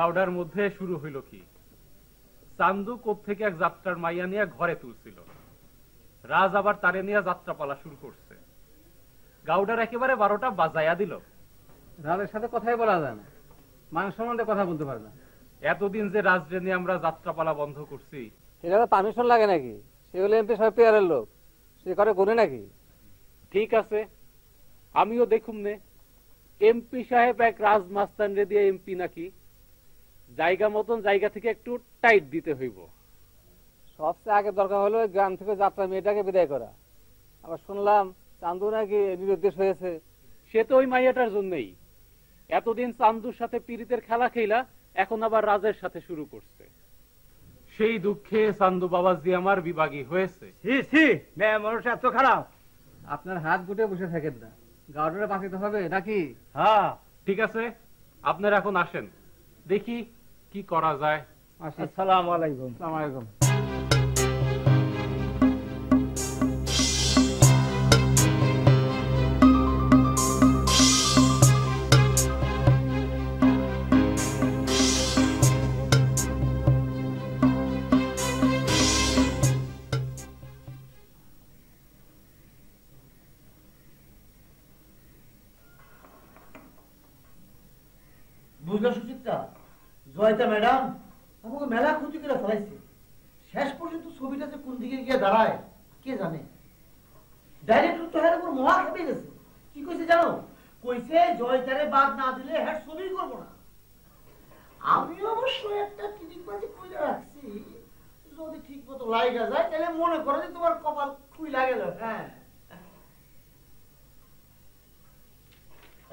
গাউডার মধ্যে শুরু হইল কি, চান্দু কোত্থেকে এক যাত্রার মাইয়া নিয়ে ঘরে তুলছিল, রাজ আবার তারে নিয়ে যাত্রাপালা শুরু করছে। গাউডার একেবারে 12টা বাজাইয়া দিল। রাজের সাথে কথাই বলা যায় না, মান সম্বন্ধে কথা বলতে পারে না। এতদিন যে রাজরে নিয়ে আমরা যাত্রাপালা বন্ধ করছি, সেটা পারমিশন লাগে নাকি? সেগুলো এমপি সাহেব পেয়ারের লোক, সে করে গুনে নাকি? ঠিক আছে, আমিও দেখুম নে এমপি সাহেব এক রাজমাস্তান রে দিয়ে এমপি নাকি। জায়গা মতন জায়গা থেকে একটু টাইট দিতে হইব। সবচেয়ে আগে দরকার হলো গ্রাম থেকে যাত্রা মেয়েটাকে বিদায় করা। আবার শুনলাম চান্দু নাকি নিরুদ্দেশ হয়েছে। সে তো ওই মাইয়াটার জন্যই। এতদিন চান্দুর সাথে পীড়িতের খেলা খেলা, এখন আবার রাজের সাথে শুরু করছে। সেই দুঃখে চান্দু বাবাজি আমার বিভাগী হয়েছে। মানুষ এত খারাপ। আপনার হাত গুটে বসে থাকেন না, গার্ডেনে বাঁচাতে হবে নাকি? হ্যাঁ ঠিক আছে, আপনারা এখন আসেন, দেখি কি করা যায়। আসসালামু আলাইকুম। আসসালামু আলাইকুম। বুঝলা সুচিত্রা, জয়িতা ম্যাডাম আমাকে মেলা ক্ষতি করে ফেলাইছে। শেষ পর্যন্ত ছবিটা যে কোন দিকে গিয়ে দাঁড়ায় কে জানে। ডাইরেক্টর তো হ্যাঁ উপর মহা খেপে গেছে। কি কইছে জানো? কইছে জয়িতারে বাদ না দিলে হ্যাঁ ছবি করবো না। আমি অবশ্য একটা ক্লিনিকবাজি কইরা রাখছি, যদি ঠিক মতো লাগা যায় তাহলে মনে করো যে তোমার কপাল খুইলা গেল। হ্যাঁ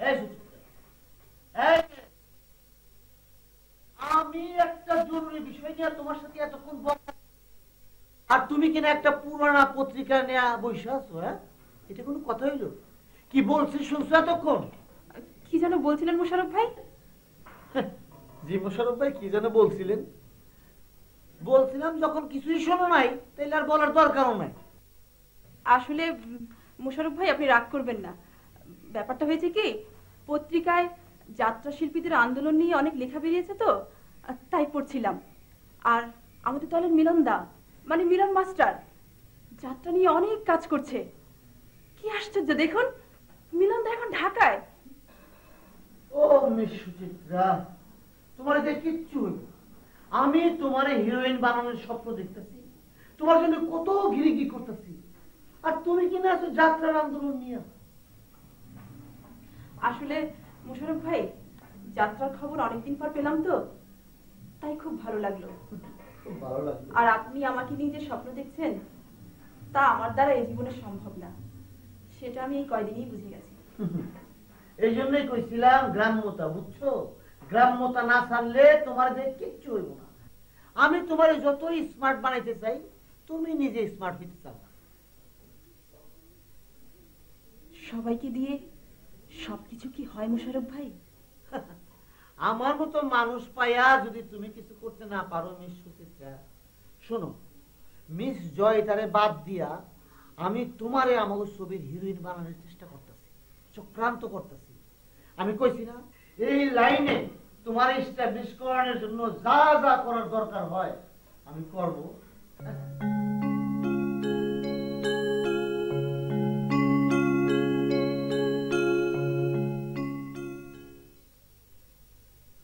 এই সুচিত্রা, এই আমি একটা জরুরি বিষয় নিয়ে তোমার সাথে এতক্ষণ আর তুমি কিনা একটা পুরানা পত্রিকা নিয়ে বসে আছো। হ্যাঁ, এটা কোনো কথা হইল? কি বলছি শুনছো এতক্ষণ? কি যেন বলছিলেন মোশাররফ ভাই? জি মোশাররফ ভাই, কি যেন বলছিলেন? বলছিলাম যখন কিছুই শোনো নাই তাহলে আর বলার দরকারও নাই। আসলে মোশাররফ ভাই আপনি রাগ করবেন না, ব্যাপারটা হয়েছে কি, পত্রিকায় যাত্রা শিল্পীদের আন্দোলন নিয়ে অনেক লেখা বেরিয়েছে তো, তাই পড়ছিলাম। আর আমাদের দলের মিলন দা, মানে মিলন মাস্টার, যাত্রা নিয়ে অনেক কাজ করছে। কি আশ্চর্য দেখুন, মিলন দা এখন ঢাকায়। ও মিস সুচিত্রা, তোমার যে কিচ্ছু হইল, আমি তোমার হিরোইন বানানোর স্বপ্ন দেখতেছি, তোমার জন্য কত ঘিরিঘি করতেছি, আর তুমি কিনা আছো যাত্রার আন্দোলন নিয়ে। আসলে মোশাররফ ভাই, যাত্রার খবর অনেকদিন পর পেলাম তো, তাই খুব ভালো লাগলো। আর আপনি আমাকে নিয়ে যে স্বপ্ন দেখছেন তা আমার দ্বারা এই জীবনে সম্ভব না, সেটা আমি এই কয়দিনই বুঝে গেছি। এই জন্যই কইছিলাম গ্রাম্যতা, বুঝছো? গ্রাম্যতা না ছাড়লে তোমার যে কিচ্ছু হইব না। আমি তোমার যতই স্মার্ট বানাইতে চাই, তুমি নিজে স্মার্ট হইতে চাও না। সবাইকে দিয়ে সবকিছু কি হয় মোশাররফ ভাই? আমার মতো মানুষ পাইয়া যদি তুমি কিছু করতে না পারো মিস সুচিত্রা, শোনো, মিস জয়িতারে বাদ দিয়া আমি তোমারে আমার ছবির হিরোইন বানানোর চেষ্টা করতেছি, চক্রান্ত করতেছি। আমি কইছি না, এই লাইনে তোমার এস্টাবলিশ করানোর জন্য যা যা করার দরকার হয় আমি করব।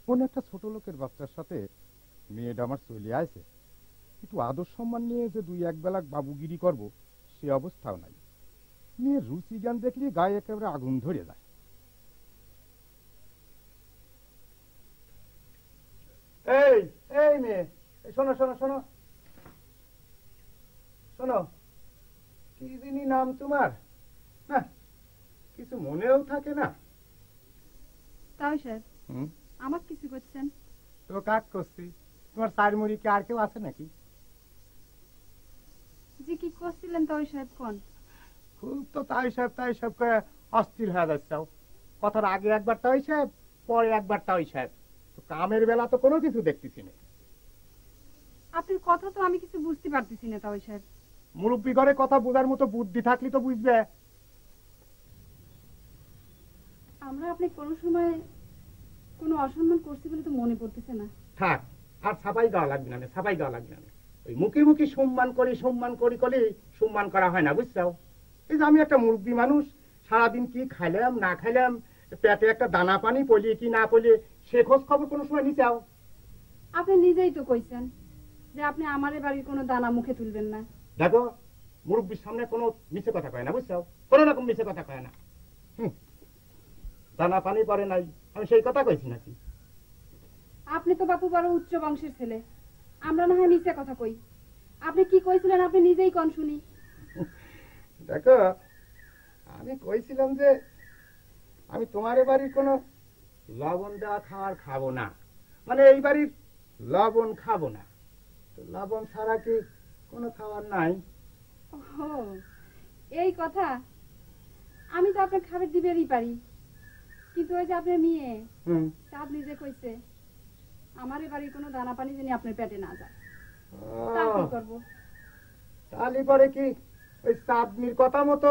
কোন একটা ছোট লোকের বাচ্চার সাথে মেয়েটা আমার চলে আসে, কিন্তু আদর সম্মান নিয়ে যে 2-1 বেলা বাবুগিরি করব সে অবস্থাও নাই। মেয়ের রুচি জ্ঞান দেখলে গায়ে একেবারে আগুন ধরে যায়। এই এই মেয়ে, শোনো শোনো শোনো শোনো, কি যিনি নাম তোমার? না কিছু মনেও থাকে না। তাও স্যার আমার কিছু করছেন? তো কাজ করছি। তোমার সারমুড়ি কি আর কেউ আছে নাকি? জি কি করছিলেন তাও সাহেব? কোন খুব তো তাই সাহেব করে অস্থির হয়ে যাচ্ছ। কথার আগে একবার তাই সাহেব, পরে একবার তাই সাহেব। কামের বেলা তো কোনো কিছু দেখতেছি না। আপনার কথা তো আমি কিছু বুঝতে পারতেছি না তাও সাহেব। মুরব্বী ঘরে কথা বোঝার মতো বুদ্ধি থাকলে তো বুঝবে। আমরা আপনি কোনো সময় কোনো অসম্মান করছি বলে তো মনে পড়তেছে না। থাক, আর ছাপাই দেওয়া লাগবে না, ছাপাই দেওয়া লাগবে না। ওই মুখে মুখে সম্মান করি সম্মান করা হয় না, বুঝছো? এই যে আমি একটা মুরব্বী মানুষ, সারাদিন কি খাইলাম না খাইলাম, পেটে একটা দানা পানি পলিয়ে কি না পলিয়ে, সে খোঁজ খবর কোনো সময় নিচাও? আপনি নিজেই তো কইছেন যে আপনি আমারে বাড়ির কোনো দানা মুখে তুলবেন না। দেখো, মুরব্বীর সামনে কোনো মিছে কথা কয় না, বুঝছো? কোনো রকম মিছে কথা কয় না। দানা পানি পরে নাই, আমি সেই কথা কইছি নাকি? আপনি তো বাপু বড় উচ্চ বংশের ছেলে, আমরা না হয় নিচে কথা কই। আপনি কি কইছিলেন আপনি নিজেই কোন শুনি। দেখো, আমি কইছিলাম যে আমি তোমার বাড়ির কোনো লবণ দেওয়া খাবার খাবো না, মানে এই বাড়ির লবণ খাবো না। লবণ ছাড়া কি কোনো খাবার নাই? ও এই কথা, আমি তো আপনার খাবার দিবেরই পারি, কিন্তু ওই যে আপনার মেয়ে চাঁদ নিজে কইছে আমার এ বাড়ির কোনো দানা পানি যেন আপনার পেটে না যায়। তা কি করবো? তাহলে পরে কি ওই চাঁদনির কথা মতো,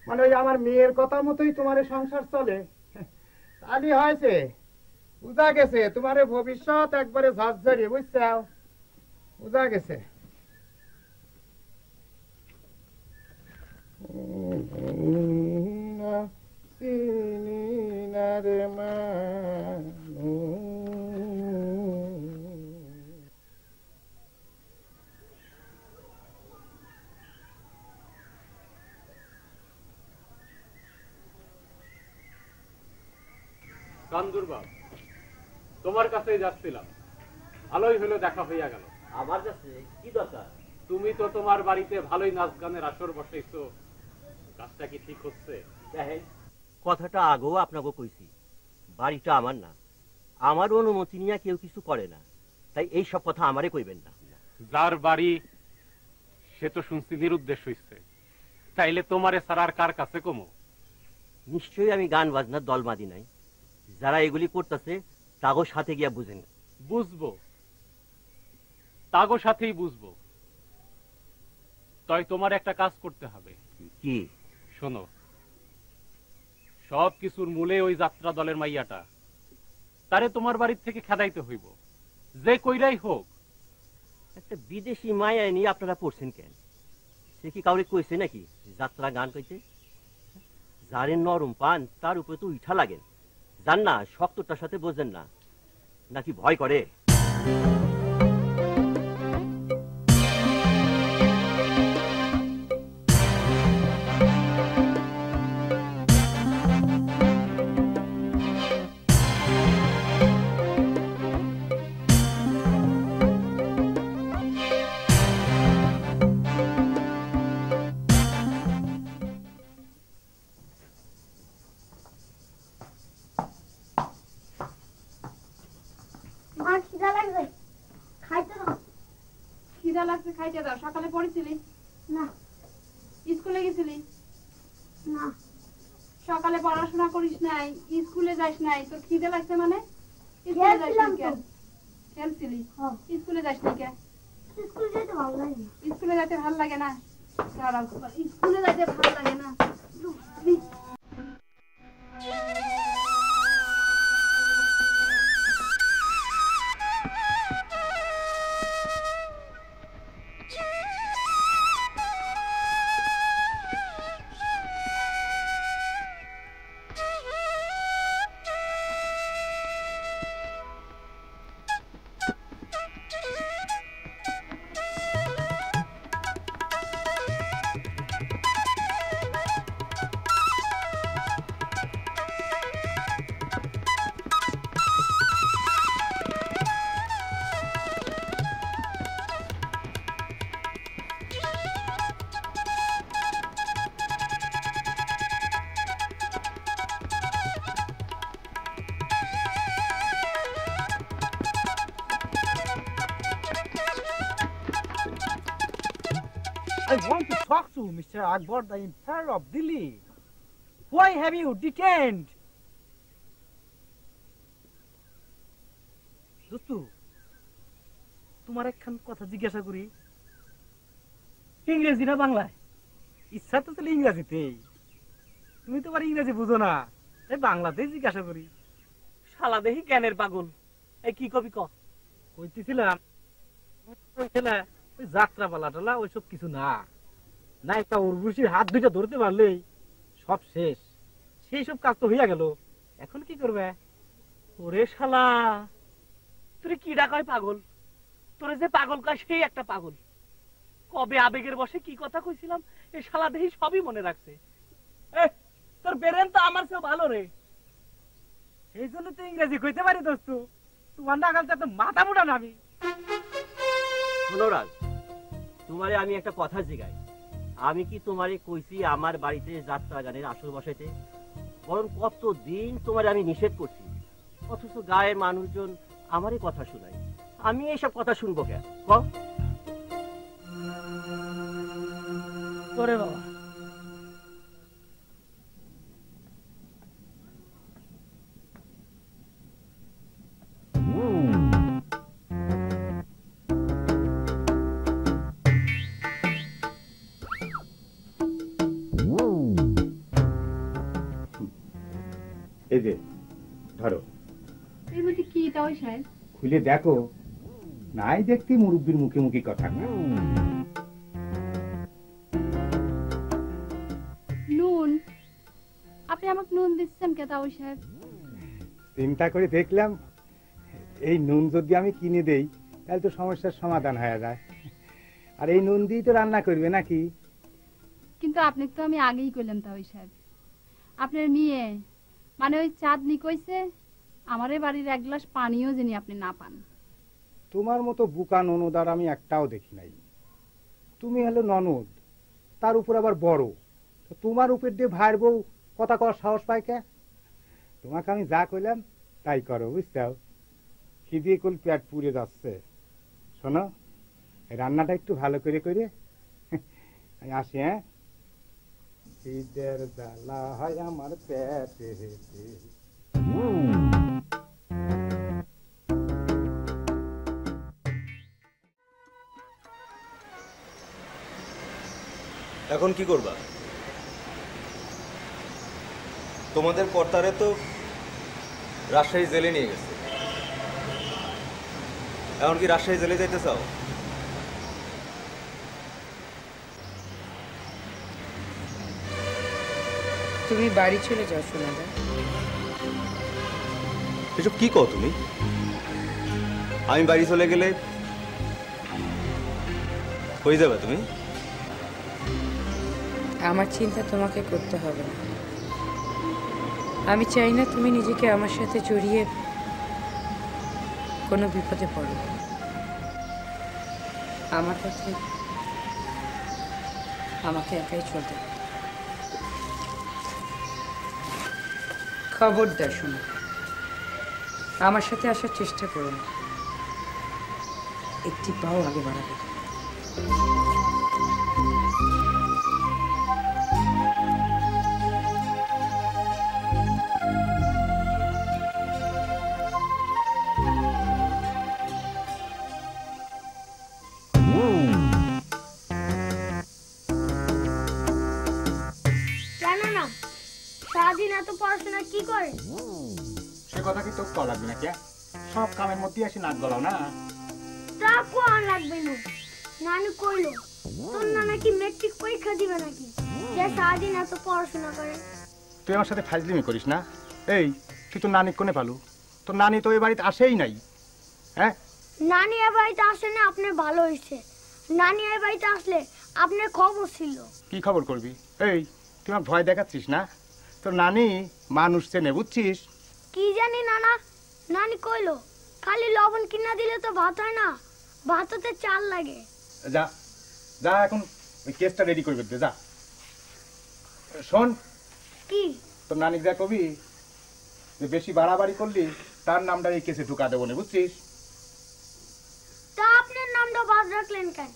মানে ওই আমার মেয়ের কথা মতোই তোমার সংসার চলে? তাহলে হয়েছে, বুঝা গেছে তোমার ভবিষ্যৎ একবারে ঝরঝরে, বুঝছাও? বুঝা গেছে। কান্দুর বাপ, তোমার কাছেই যাচ্ছিলাম, ভালোই হলো দেখা হইয়া গেল। আমার কাছে কি দরকার? তুমি তো তোমার বাড়িতে ভালোই নাচ গানের আসর বসাইছো, কাজটা কি ঠিক হচ্ছে? দেখেন, কথাটা আগেও আপনাকে কইছি, বাড়িটা আমার না, আমার অনুমতি নিয়ে কেউ কিছু করে না, তাই এই সব কথা আমারে কইবেন না। যার বাড়ি সে তো শুনছি নিরুদ্দেশ হইছে, তাইলে তোমারে সারার কার কাছে কমো? নিশ্চয়ই আমি গান বাজনার দল বাঁধি নাই, যারা এগুলি করতেছে তাগো সাথে গিয়া বুঝেন। বুঝবো, তাগো সাথেই বুঝবো। তাই তোমার একটা কাজ করতে হবে। কি? শোনো, সব কিছুর মূলে ওই যাত্রা দলের মাইয়াটা, তারে তোমার বাড়ির থেকে খেদাইতে হইব, যে কইরাই হোক। একটা বিদেশি মায়া নিয়ে আপনারা পড়ছেন কেন? সে কি কাউরে কইছে নাকি যাত্রা গান কইতে? যারে নরম পান তার উপরে তো উঠা লাগেন, জান না শক্তটার সাথে বোঝেন না, নাকি ভয় করে? খিদা লাগছে, খাইতে দাও। সকালে পড়েছিলি না? স্কুলে গেছিলি না? সকালে পড়াশোনা করিস নাই, স্কুলে যাস নাই, তোর খিদে লাগছে মানে? স্কুলে যাস নাই কেন? খেলছিলি? স্কুলে যাস নাই কেন? স্কুলে যাইতে ভালো লাগে না। স্কুলে যাইতে ভালো লাগে না? স্কুলে যাইতে ভালো লাগে না? I want to talk to Mr. Akbar, the Emperor of Delhi. Why have you detained? দোস্তু, তোমার একখান কথা জিজ্ঞাসা করি, ইংরেজি না বাংলায়? ইচ্ছা তো তাহলে ইংরেজিতেই, তুমি তো আর ইংরেজি বুঝো না, তাই বাংলাতেই জিজ্ঞাসা করি। শালা দেহি জ্ঞানের পাগল, এই কি কবি ক? কইতেছিলাম ওই ছেলে ওই যাত্রা পালা টালা ওইসব কিছু না, না একটা উর্বশীর হাত দুইটা ধরতে পারলেই সব শেষ। সেই সব কাজ তো হইয়া গেল, এখন কি করবে? ওরে শালা, তুই কি ডাকায় পাগল? তোরে যে পাগল কয় সেই একটা পাগল। কবে আবেগের বসে কি কথা কইছিলাম, এই শালা দেহি সবই মনে রাখছে। তোর বেরেন তো আমার চেয়ে ভালো রে, সেই জন্য তো ইংরেজি কইতে পারি দোস্ত। তোমার না কাল তো মাথা মোটা নামি। শোনো রাজ, তোমারে আমি একটা কথা জিগাই, আমি কি তোমারে কইছি আমার বাড়িতে যাত্রা গানের আসর বসাইতে? বরং কতদিন তোমারে আমি নিষেধ করছি, অথচ গায়ের মানুষজন আমারই কথা শোনায়। আমি এইসব কথা শুনবো কেন? তোরে বাবা এই যে ধরো, এর মধ্যে কি তাই সাহেব? খুলে দেখো, নাই দেখতে মুরব্বীর মুখে মুখে কথা না। নুন? আপনি আমাকে নুন দিচ্ছেন কে তাও সাহেব? চিন্তা করে দেখলাম এই নুন যদি আমি কিনে দেই তাহলে তো সমস্যার সমাধান হয়ে যায়, আর এই নুন দিয়ে তো রান্না করবে নাকি? কিন্তু আপনি তো আমি আগেই কইলাম তাও সাহেব, আপনার মেয়ে মানে ওই চাঁদনি কইছে আমারে বাড়ির এক গ্লাস পানিও যিনি আপনি না পান। তোমার মতো বুকা ননদ আর আমি একটাও দেখি নাই। তুমি হলো ননদ, তার উপর আবার বড়, তোমার উপর দিয়ে ভাইয়ের বউ কথা কওয়ার সাহস পায় কে? তোমাকে আমি যা কইলাম তাই করো, বুঝছাও? খিদে কুল পেট পুড়ে যাচ্ছে। শোনো, এই রান্নাটা একটু ভালো করে করে আমি আসি। হ্যাঁ, খিদের জ্বালা হয় আমার পেটে। এখন কি করবা? তোমাদের কর্তারে তো রাজশাহী জেলে নিয়ে গেছে, এখন কি রাজশাহী জেলে যাইতে চাও? তুমি বাড়ি চলে যাও সোনাদা। এসব কি কও তুমি? আমি বাড়ি চলে গেলে হয়ে যাবে তুমি? আমার চিন্তা তোমাকে করতে হবে না। আমি চাই না তুমি নিজেকে আমার সাথে জড়িয়ে কোনো বিপদে পড়ো। আমার পথে আমাকে একাই চলতে হবে। খবরদার শোনো, আমার সাথে আসার চেষ্টা করো না, একটি পাও আগে বাড়াবে। সারাদিন এত পড়াশোনা কি করে? সে কথা কি তোর কল লাগবে নাকি? সব কামের মধ্যে এসে নাক গলাও না। তা কোন লাগবে না, নানু কইলো তোর নানা কি মেট্রিক পরীক্ষা দিবে নাকি যে সারাদিন এত পড়াশোনা করে? তুই আমার সাথে ফাজলিমি করিস না। এই, তুই তো নানি কোনে পালু? তোর নানি তো এই বাড়িতে আসেই নাই। হ্যাঁ, নানি এই বাড়িতে আসে না, আপনার ভালো হয়েছে। নানি এই বাড়িতে আসলে আপনার খবর ছিল। কি খবর করবি? এই, তুই আমার ভয় দেখাচ্ছিস না? তোর নানি মানুষ চেনে, বুঝছিস? কি জানি নানা, নানি কইলো খালি লবণ কিনা দিলে তো ভাত হয় না, ভাততে চাল লাগে। যা যা, এখন ওই কেসটা রেডি করবে দে, যা। শোন, কি তোর নানি যা কবি যে বেশি বাড়াবাড়ি করলি তার নামটা এই কেসে ঢুকা দেবো না, বুঝছিস? তা আপনার নামটা বাদ রাখলেন কেন?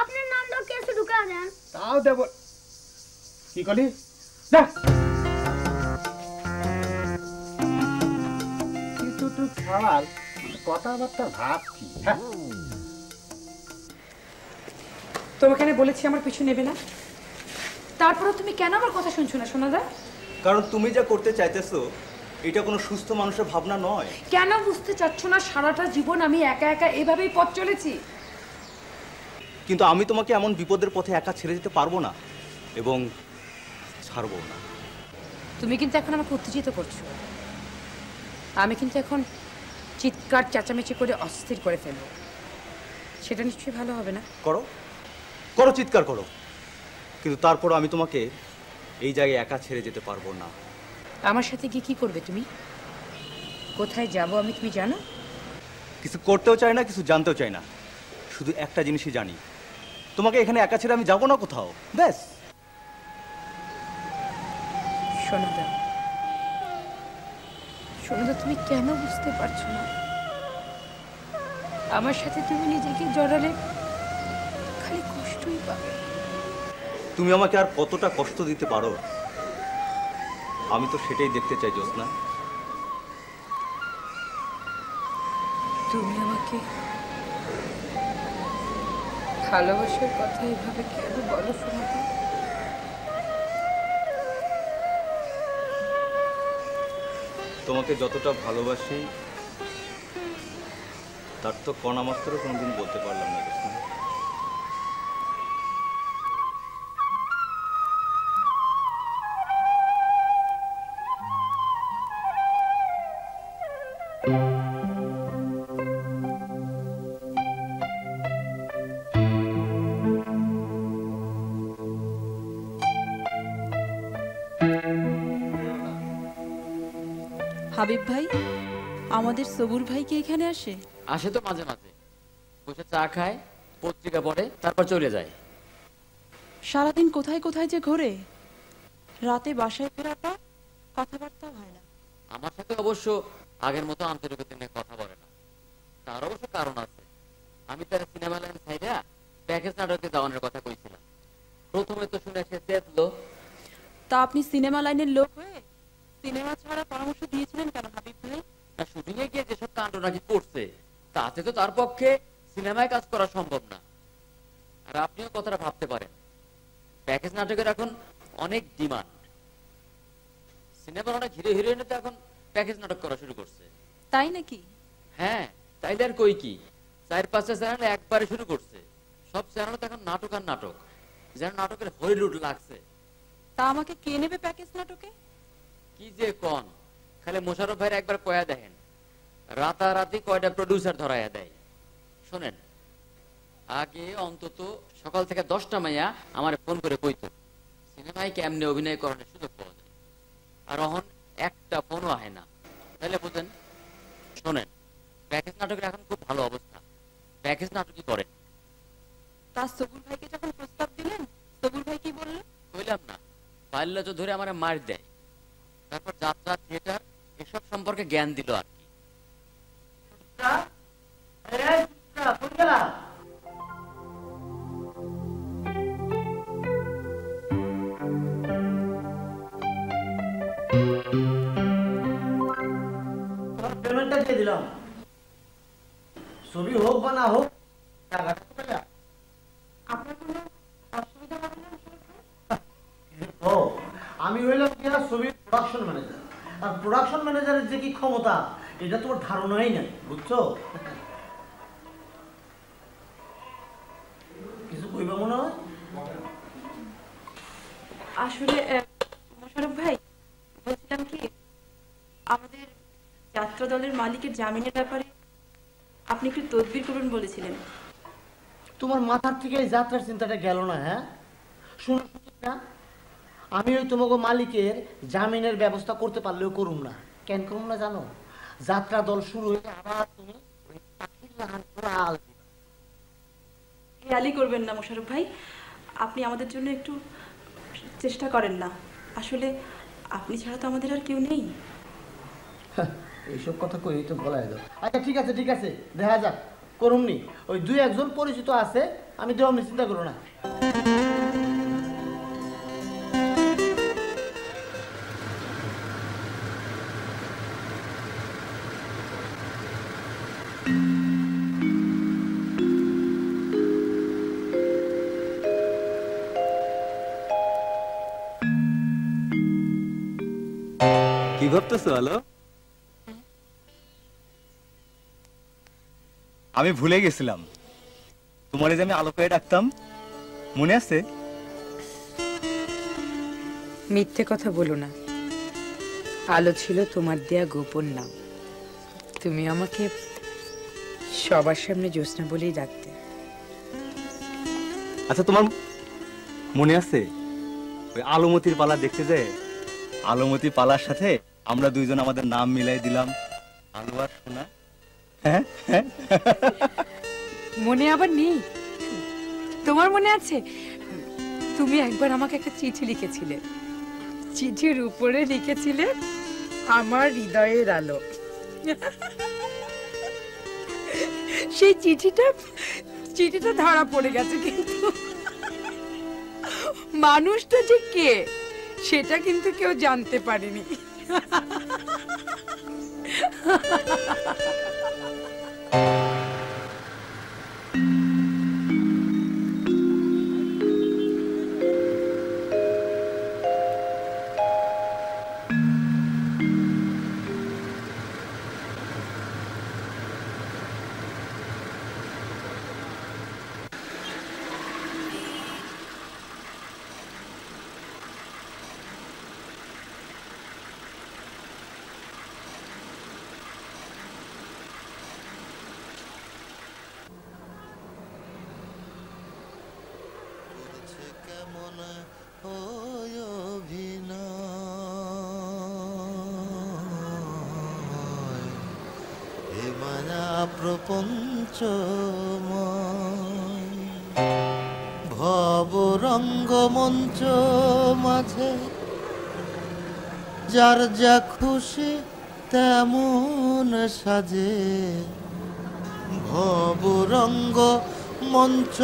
আপনার নামটা কেসে ঢুকা দেন। তাও দেব। কি করলি? যা। ছাড়াল কথাবার্তা ভাবছি। হ্যাঁ, তোমাকে না বলেছি আমার পিছু নেবে না, তারপরে তুমি কেন আমার কথা শুনছো না সোনাদা? কারণ তুমি যা করতে চাইতেছো এটা কোনো সুস্থ মানুষের ভাবনা নয়। কেন বুঝতে চাচ্ছ না? সারাটা জীবন আমি একা একা এভাবেই পথ চলেছি। কিন্তু আমি তোমাকে এমন বিপদের পথে একা ছেড়ে যেতে পারবো না এবং ছাড়বো না। তুমি কিন্তু এখন আমাকে উত্তেজিত করছো। আমি কিন্তু এখন চিৎকার চেঁচামেচি করে অস্থির করে ফেলবো। সেটা নিশ্চয়ই ভালো হবে না। করো করো, চিৎকার করো, কিন্তু তারপরও আমি তোমাকে এই জায়গায় একা ছেড়ে যেতে পারবো না। আমার সাথে গিয়ে কি করবে তুমি? কোথায় যাব আমি তুমি জানো? কিছু করতেও চাই না, কিছু জানতেও চাই না। শুধু একটা জিনিসই জানি, তোমাকে এখানে একা ছেড়ে আমি যাবো না কোথাও, ব্যাস। সোনাদা, সোনাদা, তুমি কেন বুঝতে পারছো না? আমার সাথে তুমি নিজেকে জড়ালে খালি কষ্টই পাবে। তুমি আমাকে আর কতটা কষ্ট দিতে পারো, আমি তো সেটাই দেখতে চাই জ্যোৎস্না। তুমি আমাকে ভালোবাসার কথা এভাবে কেন বলো সোনাদা? তোমাকে যতটা ভালোবাসি তার তো কণা মাত্র কোনোদিন বলতে পারলাম না জ্যোৎস্না। হাবিব ভাই, আমাদের সবুর ভাই কি এখানে আসে? আসে তো মাঝে মাঝে, বসে চা খায়, পত্রিকা পড়ে, তারপর চলে যায়। সারাদিন কোথায় কোথায় যে ঘোরে, রাতে বাসায় ফেরাটা কথাবার্তা হয় না। আমার সাথে অবশ্য আগের মতো আন্তরিকতা নিয়ে কথা বলে না। তার অবশ্য কারণ আছে। আমি তার সিনেমা লাইন সাইডা প্যাকেজ নাটকে যাওয়ানোর কথা কইছিলাম। প্রথমে তো শুনে সে চেতলো। তা আপনি সিনেমা লাইনের লোক হয়ে সিনেমা ছাড়া পরামর্শ দিয়েছিলেন কেন হাবিব ভাই? শুটিং এ গিয়ে যেসব কাণ্ড নাকি করছে, তাতে তো তার পক্ষে সিনেমায় কাজ করা সম্ভব না। আর আপনিও কথাটা ভাবতে পারেন, প্যাকেজ নাটকের এখন অনেক ডিমান্ড। সিনেমার অনেক হিরো হিরোইন তো এখন প্যাকেজ নাটক করা শুরু করছে। তাই নাকি? হ্যাঁ, তাইলে আর কই কি, 4-5টা চ্যানেল একবারে শুরু করছে। সব চ্যানেল তো এখন নাটক আর নাটক, যেন নাটকের হলিউড লাগছে। তা আমাকে কে নেবে প্যাকেজ নাটকে? কি যে কোন, খালি মোশাররফ ভাইয়ের একবার কয়া দেখেন, রাতারাতি কয়টা প্রডিউসার ধরাইয়া দেয়। শোনেন, আগে অন্তত সকাল থেকে 10টা মাইয়া আমার ফোন করে কইতো সিনেমায় কেমনে অভিনয় করানোর সুযোগ পাওয়া যায়, আর এখন একটা ফোনও আহে না। তাহলে বুঝেন। শোনেন, প্যাকেজ নাটকের এখন খুব ভালো অবস্থা, প্যাকেজ নাটকই করেন। তা সবুর ভাইকে যখন প্রস্তাব দিলেন, সবুর ভাই কি বললেন? কইলাম না, পাল্লা তো ধরে আমার মার দেয়, তারপর যাত্রা, থিয়েটার এসব সম্পর্কে জ্ঞান দিল আর কি। পেমেন্টটা দিয়ে দিলাম, ছবি হোক বা না হোক টাকাটা তো পেলাম। আপনার কোনো অসুবিধা হবে না? ও, আমি হইলাম কি ছবির প্রোডাকশন ম্যানেজার, আর প্রোডাকশন ম্যানেজারের যে কি ক্ষমতা এটা তোমার ধারণাই নাই, বুঝছো? কিছু কইবা মনে হয়? আসলে মোশাররফ ভাই, বলছিলাম কি, আমাদের যাত্রা দলের মালিকের জামিনের ব্যাপারে আপনি একটু তদবির করবেন বলেছিলেন। তোমার মাথার থেকে এই যাত্রার চিন্তাটা গেল না? হ্যাঁ, শুনো না, আমি ওই তোমাকে মালিকের জামিনের ব্যবস্থা করতে পারলেও করুম না। কেন করুম না জানো? যাত্রা দল শুরু হয়ে আবার তুমি ওই পাখির লাহান পুরা আল দিবা। খেয়ালই করবেন না মোশাররফ ভাই, আপনি আমাদের জন্য একটু চেষ্টা করেন না। আসলে আপনি ছাড়া তো আমাদের আর কেউ নেই। এইসব কথা কই তো বলাই দাও। আচ্ছা ঠিক আছে, ঠিক আছে, দেখা যাক, করুমনি। ওই 2-1 পরিচিত আছে, আমি দেওয়ামনি, চিন্তা করো না। কি ভাবতেছো আলো? আমি ভুলে গেছিলাম, তোমার যে আমি আলো করে ডাকতাম, মনে আছে? মিথ্যে কথা বলো না, আলো ছিল তোমার দেয়া গোপন নাম। তুমি আমাকে সবার সামনে জ্যোৎস্না বলেই ডাকতে। আচ্ছা, তোমার মনে আছে ওই আলোমতির পালা দেখতে যে আলোমতি পালার সাথে আমরা দুইজন আমাদের নাম মিলাই দিলাম, আলো আর সোনা? হ্যাঁ, মনে আবার নেই? তোমার মনে আছে তুমি একবার আমাকে একটা চিঠি লিখেছিলে, চিঠির উপরে লিখেছিলে আমার হৃদয়ের আলো। সেই চিঠিটা ধরা পড়ে গেছে, কিন্তু মানুষটা যে কে সেটা কিন্তু কেউ জানতে পারেনি। ভবরঙ্গ মঞ্চ মাঝে যার যা খুশি তেমন সাজে, ভবরঙ্গ মঞ্চ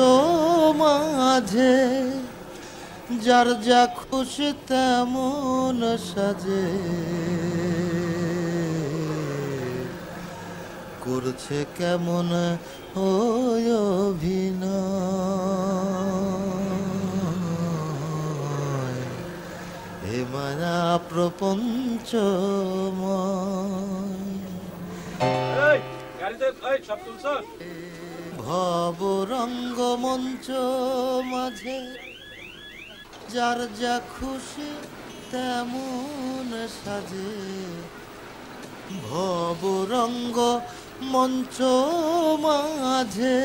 মাঝে যার যা খুশি তেমন সাজে, করছে কেমন ওই অভিনয়, এ মায়া প্রপঞ্চময়। ভবরঙ্গ মঞ্চ মাঝে যার যা খুশি তেমন সাজে, ভবরঙ্গ মঞ্চ মাঝে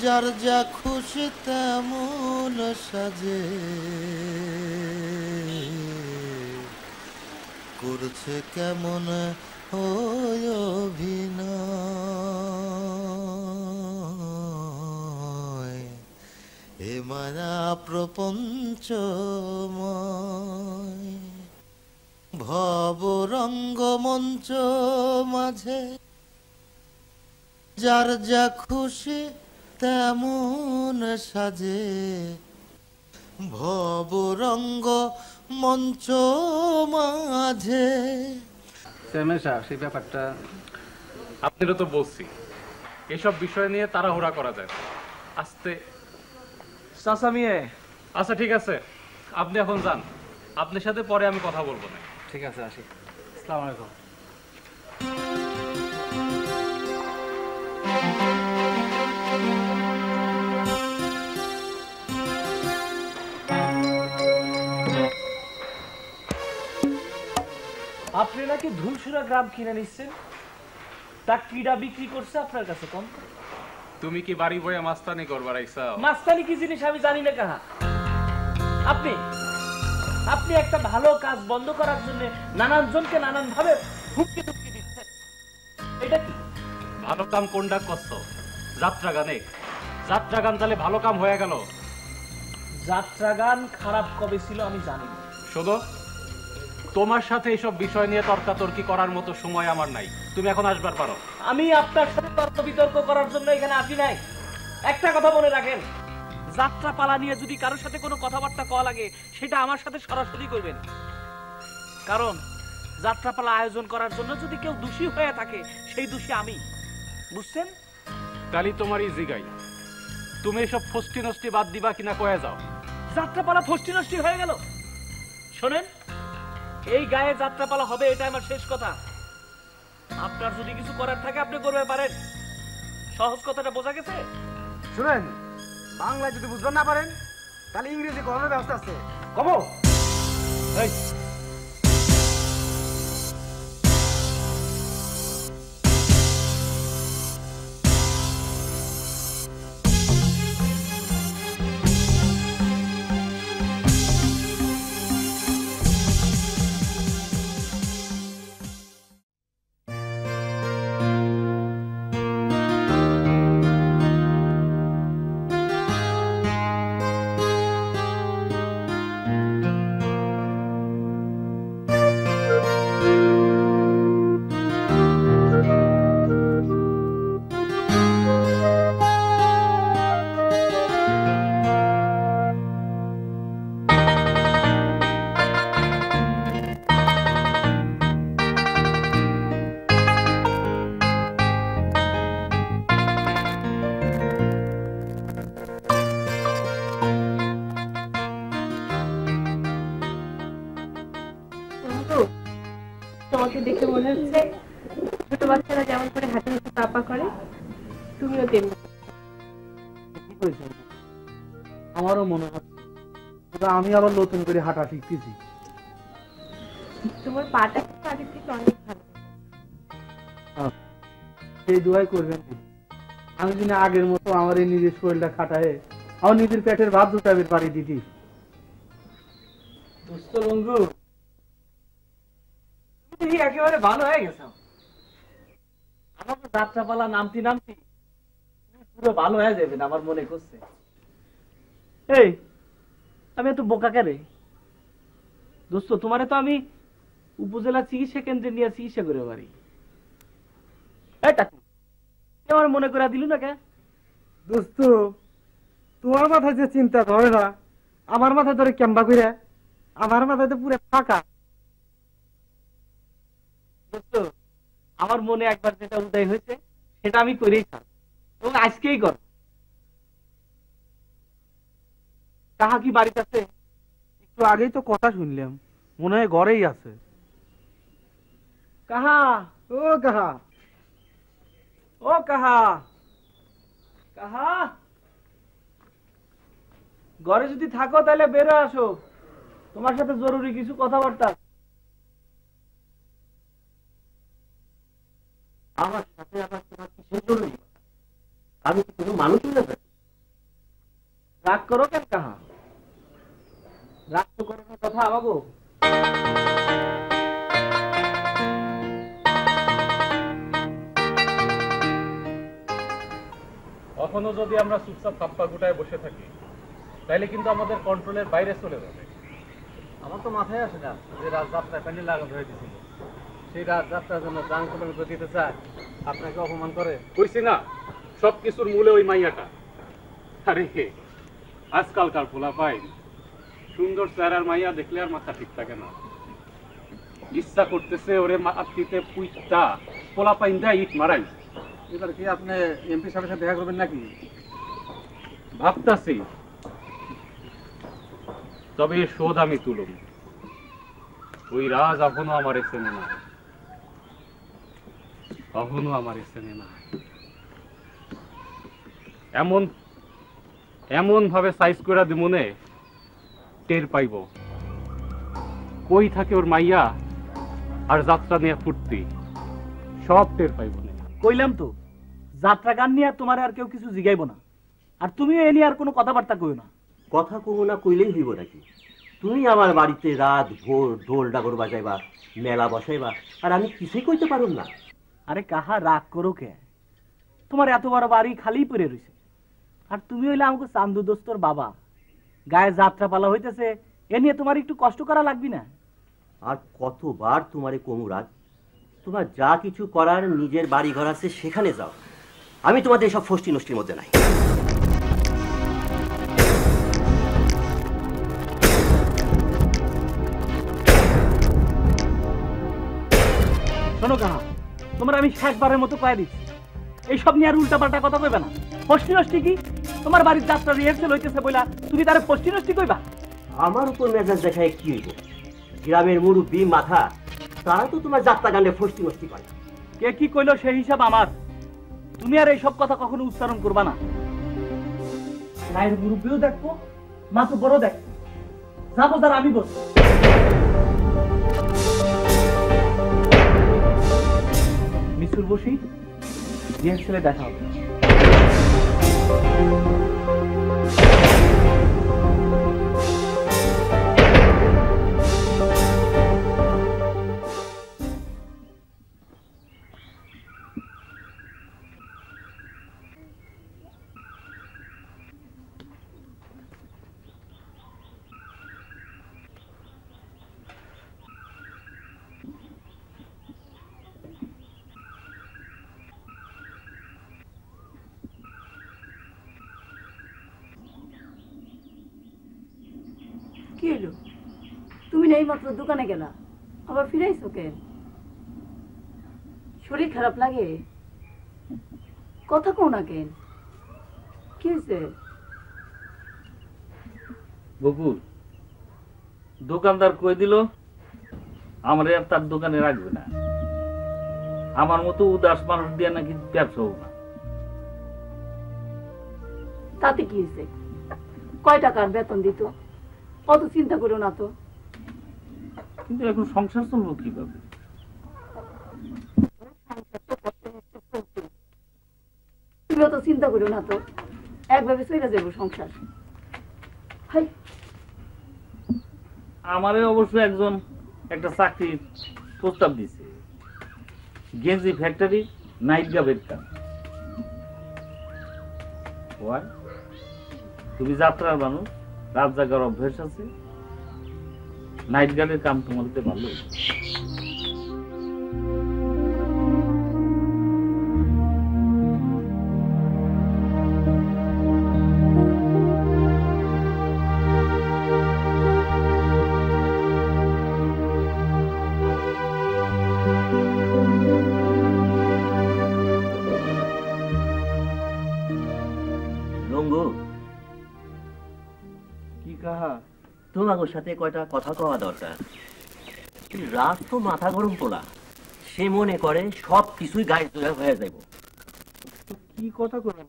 যার যা খুশি তেমন সাজে, করছে কেমন ওই অভিনয়, এ মায়া প্রপঞ্চময়। ভবরঙ্গ মঞ্চ মাঝে যার যা খুশি তেমন সাজে, ভবরঙ্গ মঞ্চ মাঝে। সেই ব্যাপারটা আপনারও তো বলছি, এসব বিষয় নিয়ে তাড়াহুড়া করা যায়, আস্তে। আচ্ছা ঠিক আছে, আপনি এখন যান, আপনার সাথে পরে আমি কথা বলবো না। ঠিক আছে, আসি। আসসালামু আলাইকুম। আপনি নাকি ধুলসুরা গ্রাম কিনে নিচ্ছেন, তা কিডা বিক্রি করছে আপনার কাছে কম? তুমি কি বাড়ি বইয়া মাস্তানি করবার আইছাও? মাস্তানি কি জিনিস আমি জানি না কাহা। আপনি একটা ভালো কাজ বন্ধ করার জন্য নানান জনকে নানান ভাবে হুমকি ধুমকি দিচ্ছেন, এটা কি? ভালো কাম কোনটা করছো? যাত্রা গানে। যাত্রা গান তাহলে ভালো কাম হয়ে গেল। যাত্রা গান খারাপ কবে ছিল আমি জানি না। শোনো, তোমার সাথে এইসব বিষয় নিয়ে তর্কাতর্কি করার মতো সময় আমার নাই, তুমি এখন আসবার পারো। আমি আপনার সাথে তর্ক বিতর্ক করার জন্য এখানে আসি নাই। একটা কথা মনে রাখেন, যাত্রা পালা নিয়ে যদি কারোর সাথে কোনো কথাবার্তা কওয়া লাগে সেটা আমার সাথে সরাসরি করবেন, কারণ যাত্রা পালা আয়োজন করার জন্য যদি কেউ দোষী হয়ে থাকে সেই দোষী আমি, বুঝছেন? তাহলে তোমারই জিগাই, তুমি এসব ফষ্টি নষ্টি বাদ দিবা কিনা কয়ে যাও। যাত্রা পালা ফষ্টি নষ্টি হয়ে গেল? শোনেন, এই গায়ে যাত্রা পালা হবে, এটা আমার শেষ কথা। আপনার যদি কিছু করার থাকে আপনি করবে পারেন, সহজ কথাটা বোঝা গেছে? শুনেন, বাংলা যদি বুঝতে না পারেন তাহলে ইংরেজি করার ব্যবস্থা আছে। কবো এই তোমাকে দেখে মনে হচ্ছে ছোট বাচ্চারা যেমন করে হাতে হাতে পাপা করে তুমিও তেমনি। আমারও মনে হচ্ছে আমি আবার নতুন করে হাঁটা শিখতেছি। তোমার পাটা কিন্তু আগের থেকে অনেক ভালো। সেই দোয়াই করবেন। আমি যদি আগের মতো আমার এই নিজের শরীরটা খাটায় আমার নিজের পেটের ভাত জোটাবের পারি দিদি। দোস্ত বন্ধু, তুমি একেবারে ভালো হয়ে গেছো। আমার তো যাত্রাপালা নামতি নামতি পুরো ভালো হয়ে যাবে না আমার মনে করছে। এই আমি এত বোকা কেন দোস্ত? তোমারে তো আমি উপজেলা চিকিৎসা কেন্দ্রে নিয়ে চিকিৎসা করে পারি। আমার মনে করে দিল না কে? দোস্ত, তোমার মাথায় যে চিন্তা ধরে না আমার মাথায় ধরে কেম্বা করে, আমার মাথায় তো পুরো ফাঁকা। দোস্ত, আমার মনে একবার যেটা উদয় হয়েছে সেটা আমি করেই থাক এবং আজকেই কর। কাহা কি বাড়িতে আছে? একটু আগেই তো কথা শুনলাম, মনে হয় ঘরেই আছে। কাহা, ও কাহা, ও কাহা, কাহা, ঘরে যদি থাকো তাহলে বেরো আসো, তোমার সাথে জরুরি কিছু কথাবার্তা। আমার সাথে আবার তোমার কিসের জরুরি? আমি কি কোনো মানুষ হয়ে যাবে? রাগ করো কেন কাহা? রাগ তো করার কথা আমাগো। কখনো যদি আমরা চুপচাপ থাপ্পা গুটায় বসে থাকি তাহলে কিন্তু আমাদের কন্ট্রোলের বাইরে চলে যাবে। আমার তো মাথায় আসে না যে রাজযাত্রায় প্যান্ডেল লাগানো হয়ে গেছিল, সেই রাজযাত্রার জন্য প্রাণ কোরবানি করে দিতে চায়, আপনাকে অপমান করে। কইছি না সবকিছুর মূলে ওই মাইয়াটা। আরে আজকালকার পোলা পাই সুন্দর চেহারার মাইয়া দেখলে আর মাথা ঠিক থাকে না। ইচ্ছা করতেছে ওরে মাটিতে পুইটা পোলা পাইন দেয় ইট মারাই। এবার কি আপনি এমপি সাহেবের সাথে দেখা করবেন নাকি? ভাবতাছি, তবে শোধ আমি তুলুম। ওই রাজ এখনো আমার চেনে না, এখনো আমার চেনে না। এমন এমন ভাবে সাইজ করে দিমনে টের পাইব কই থাকে ওর মাইয়া আর যাত্রা নিয়ে ফুর্তি, সব টের পাইব না। কইলাম তো যাত্রা গান নিয়ে তোমার আর কেউ কিছু জিগাইব না, আর তুমিও এ নিয়ে আর কোনো কথাবার্তা কইও না। কথা কমু না কইলেই হইব নাকি? তুমি আমার বাড়িতে রাত ভোর ঢোল ডাগর বাজাইবা, মেলা বসাইবা, আর আমি কিছুই কইতে পারুম না। আরে কাহা রাগ করো কে? তোমার এত বড় বাড়ি খালি পড়ে রয়েছে, আর তুমি হইলে আমাকে চান্দু দোস্তর বাবা, গায়ে যাত্রা পালা হইতেছে, এ নিয়ে তোমার একটু কষ্ট করা লাগবি না? আর কতবার তোমারে কমু রাত? তোমার যা কিছু করার নিজের বাড়ি ঘর আছে সেখানে যাও, আমি তোমাদের সব ফষ্টি নষ্টির মধ্যে নাই। শোনো কাহা, তোমার আমি শেষবারের মতো কয়ে দিচ্ছি, এইসব নিয়ে আর উল্টাপাল্টা কথা কইবে না। ফষ্টি নষ্টি কি? তোমার বাড়ির যাত্রা রিহার্সেল হইতেছে বইলা তুমি তারে ফষ্টি নষ্টি কইবা? আমার উপর মেজাজ দেখায় কি হইব? গ্রামের মুরব্বী মাথা, তারা তো তোমার যাত্রা গানে ফষ্টি নষ্টি করে। কে কি কইলো সেই হিসাব আমার। তুমি আর এইসব কথা কখনো উচ্চারণ করবা না। গায়ের মুরব্বীও দেখবো, মাথা বড় দেখবো, যাবো যার আমি বলবো। মিস্টার বসি, রিহার্সালে দেখা হবে। কি হলো? তুমি না এইমাত্র দোকানে গেলা, আবার ফিরাইছো কেন? শরীর খারাপ লাগে? কথা কও না কেন? কি হয়েছে? বকুল, দোকানদার কই দিল আমার আর তার দোকানে রাখবে না। আমার মতো উদাস মানুষ দিয়ে নাকি ব্যবসা হোক না। তাতে কি হয়েছে? কয় টাকার বেতন দিত? অত চিন্তা করো না তো। কিন্তু এখন সংসার চলবো কিভাবে? তুমি অত চিন্তা করো না তো, একভাবে চলে যাবো সংসার। আমারে অবশ্য একজন একটা চাকরির প্রস্তাব দিছে, গেঞ্জি ফ্যাক্টরি, নাইট গার্ডের কাজ। তুমি যাত্রার মানুষ, রাত জাগার অভ্যাস আছে, নাইট গার্ডের কাম তোমার হতে ভালো। তোমার সাথে কয়টা কথা কওয়া দরকার। রাত তো মাথা গরম পোলা, সে মনে করে সব কিছুই গায়ে জোড়া হয়ে যাইব। কি কথা করেন?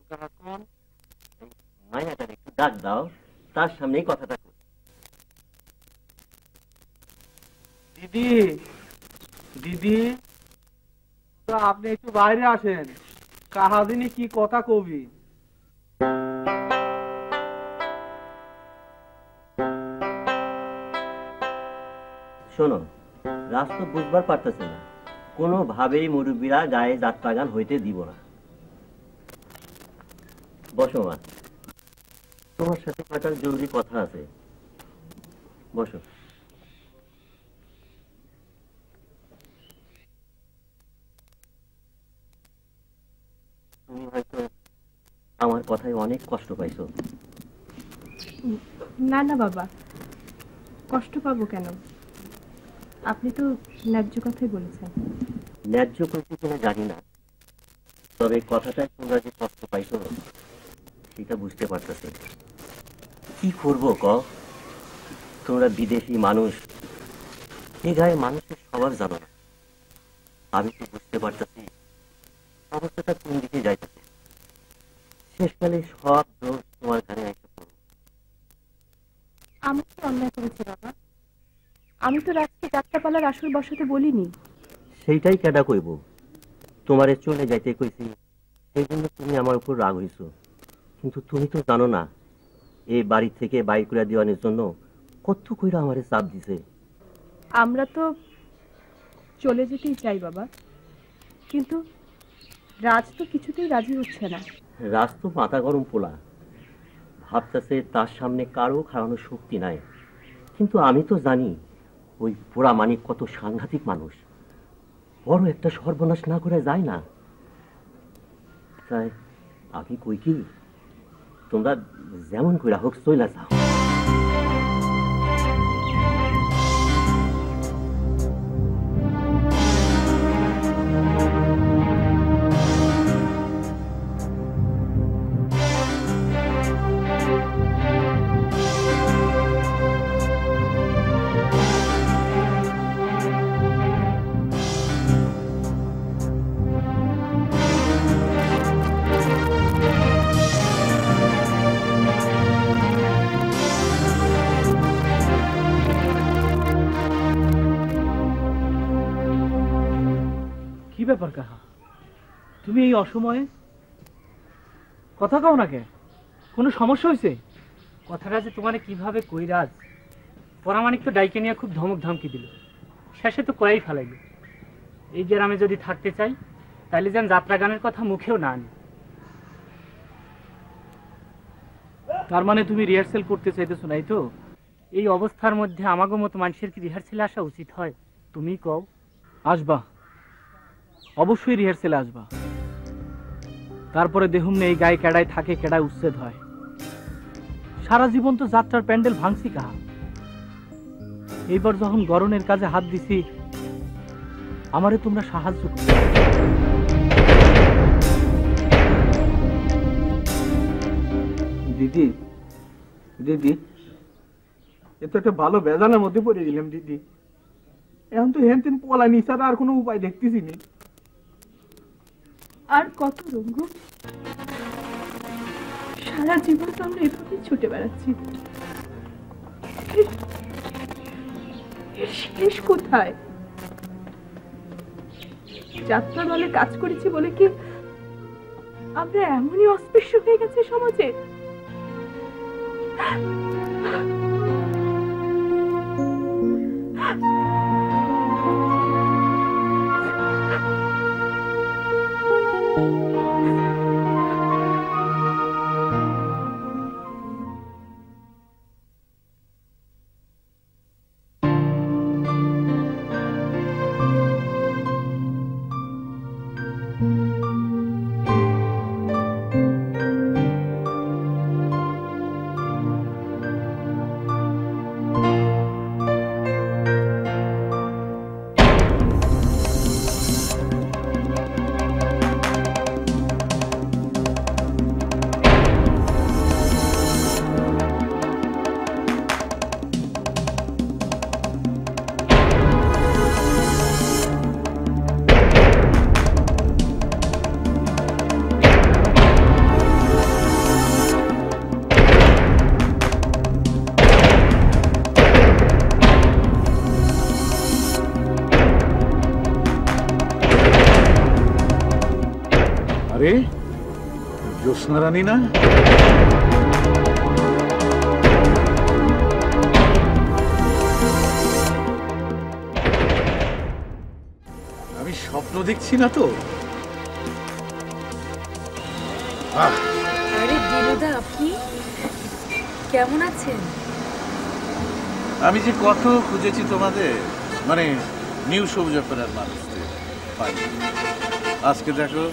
মায়াটার একটু ডাক দাও, তার সামনেই কথাটা কর। দিদি, দিদি, আপনি একটু বাইরে আসেন, কাহাদিনী কি কথা কবি। শোনো, রাজ তো বুঝবার পারতেছে না, কোনোভাবেই মুরব্বীরা গায়ে যাত্রা গান হইতে দিব না। বসো মা, তোমার সাথে কয়টা জরুরি কথা আছে, বসো। তুমি হয়তো আমার কথায় অনেক কষ্ট পাইছো। না না বাবা, কষ্ট পাবো কেন? আপনি তো ন্যায্য কথাই বলেছেন। ন্যায্য করতে কিনা জানি না, তবে কথাটা তোমরা যে কষ্ট পাইছো সেটা বুঝতে পারতেছি। কি করবো ক? তোমরা বিদেশি মানুষ, এ গায়ে মানুষের স্বভাব জানো না। আমি তো বুঝতে পারতেছি অবস্থাটা কোন দিকে যাইতেছে। শেষকালে সব দোষ তোমার ঘরে এসে পড়ো। আমি কি অন্যায় করেছি বাবা? আমি তো রাজকে যাত্রাপালার আসর বসাতে বলিনি। সেইটাই কেডা কইব? তোমারে চলে যাইতে কইছি, সেই জন্য তুমি আমার উপর রাগ হইছো। কিন্তু তুমি তো জানো না এই বাড়ি থেকে বাইর করে দেওয়ানোর জন্য কত কইরা আমারে চাপ দিছে। আমরা তো চলে যেতেই চাই বাবা, কিন্তু রাজ তো কিছুতেই রাজি হচ্ছে না। রাজ তো মাথা গরম পোলা, ভাবতেছে তার সামনে কারো খাওয়ানোর শক্তি নাই। কিন্তু আমি তো জানি ওই পোড়া মানিক কত সাংঘাতিক মানুষ, বড় একটা সর্বনাশ না করে যায় না। তাই আমি কই কি, তোমরা যেমন কইরা হোক চইলা যাও। ব্যাপার কাহা, তুমি এই অসময়ে কথা কও না কে? কোনো সমস্যা হয়েছে? কথাটা যে তোমার কিভাবে কইরাজ, পরামানিক তো ডাইকে নিয়ে খুব ধমক ধমকি দিল, শেষে তো কয়াই ফেলাইল। এই গ্রামে যদি থাকতে চাই তাহলে যেন যাত্রা গানের কথা মুখেও না আনি। তার মানে তুমি রিহার্সেল করতে চাইতেছো নাই তো? এই অবস্থার মধ্যে আমাগো মতো মানুষের কি রিহার্সেলে আসা উচিত হয়? তুমি কও। আসবা, অবশ্যই রিহার্সেলে আসবা। তারপরে দেখুন এই গায়ে কেডায় থাকে, কেডায় উচ্ছেদ হয়। সারা জীবন তো যাত্রার প্যান্ডেল ভাঙছি কাহা। এইবার যখন গরনের কাজে হাত দিছি, আমারে তোমরা সাহায্য করো। দিদি, দিদি, এ তো একটা ভালো বেজানের মধ্যে পড়ে গেলাম দিদি। এখন তো হেন তেন পলানি ছাড়া আর কোনো উপায় দেখতেছি না। আর কত রঙ্গু, সারা জীবন তো আমরা এভাবে ছুটে বেড়াচ্ছি। এর শেষ কোথায়? যাত্রা দলে কাজ করেছি বলে কি আমরা এমনই অস্পৃশ্য হয়ে গেছে সমাজে? আরে জ্যোৎস্না রানী না? আমি স্বপ্ন দেখছি না তো? আরে দিনুদা, আপনি কেমন আছেন? আমি যে কত খুঁজেছি তোমাদের, মানে নিউ সবুজ অপেরার মানুষদের পাইনি। আজকে দেখো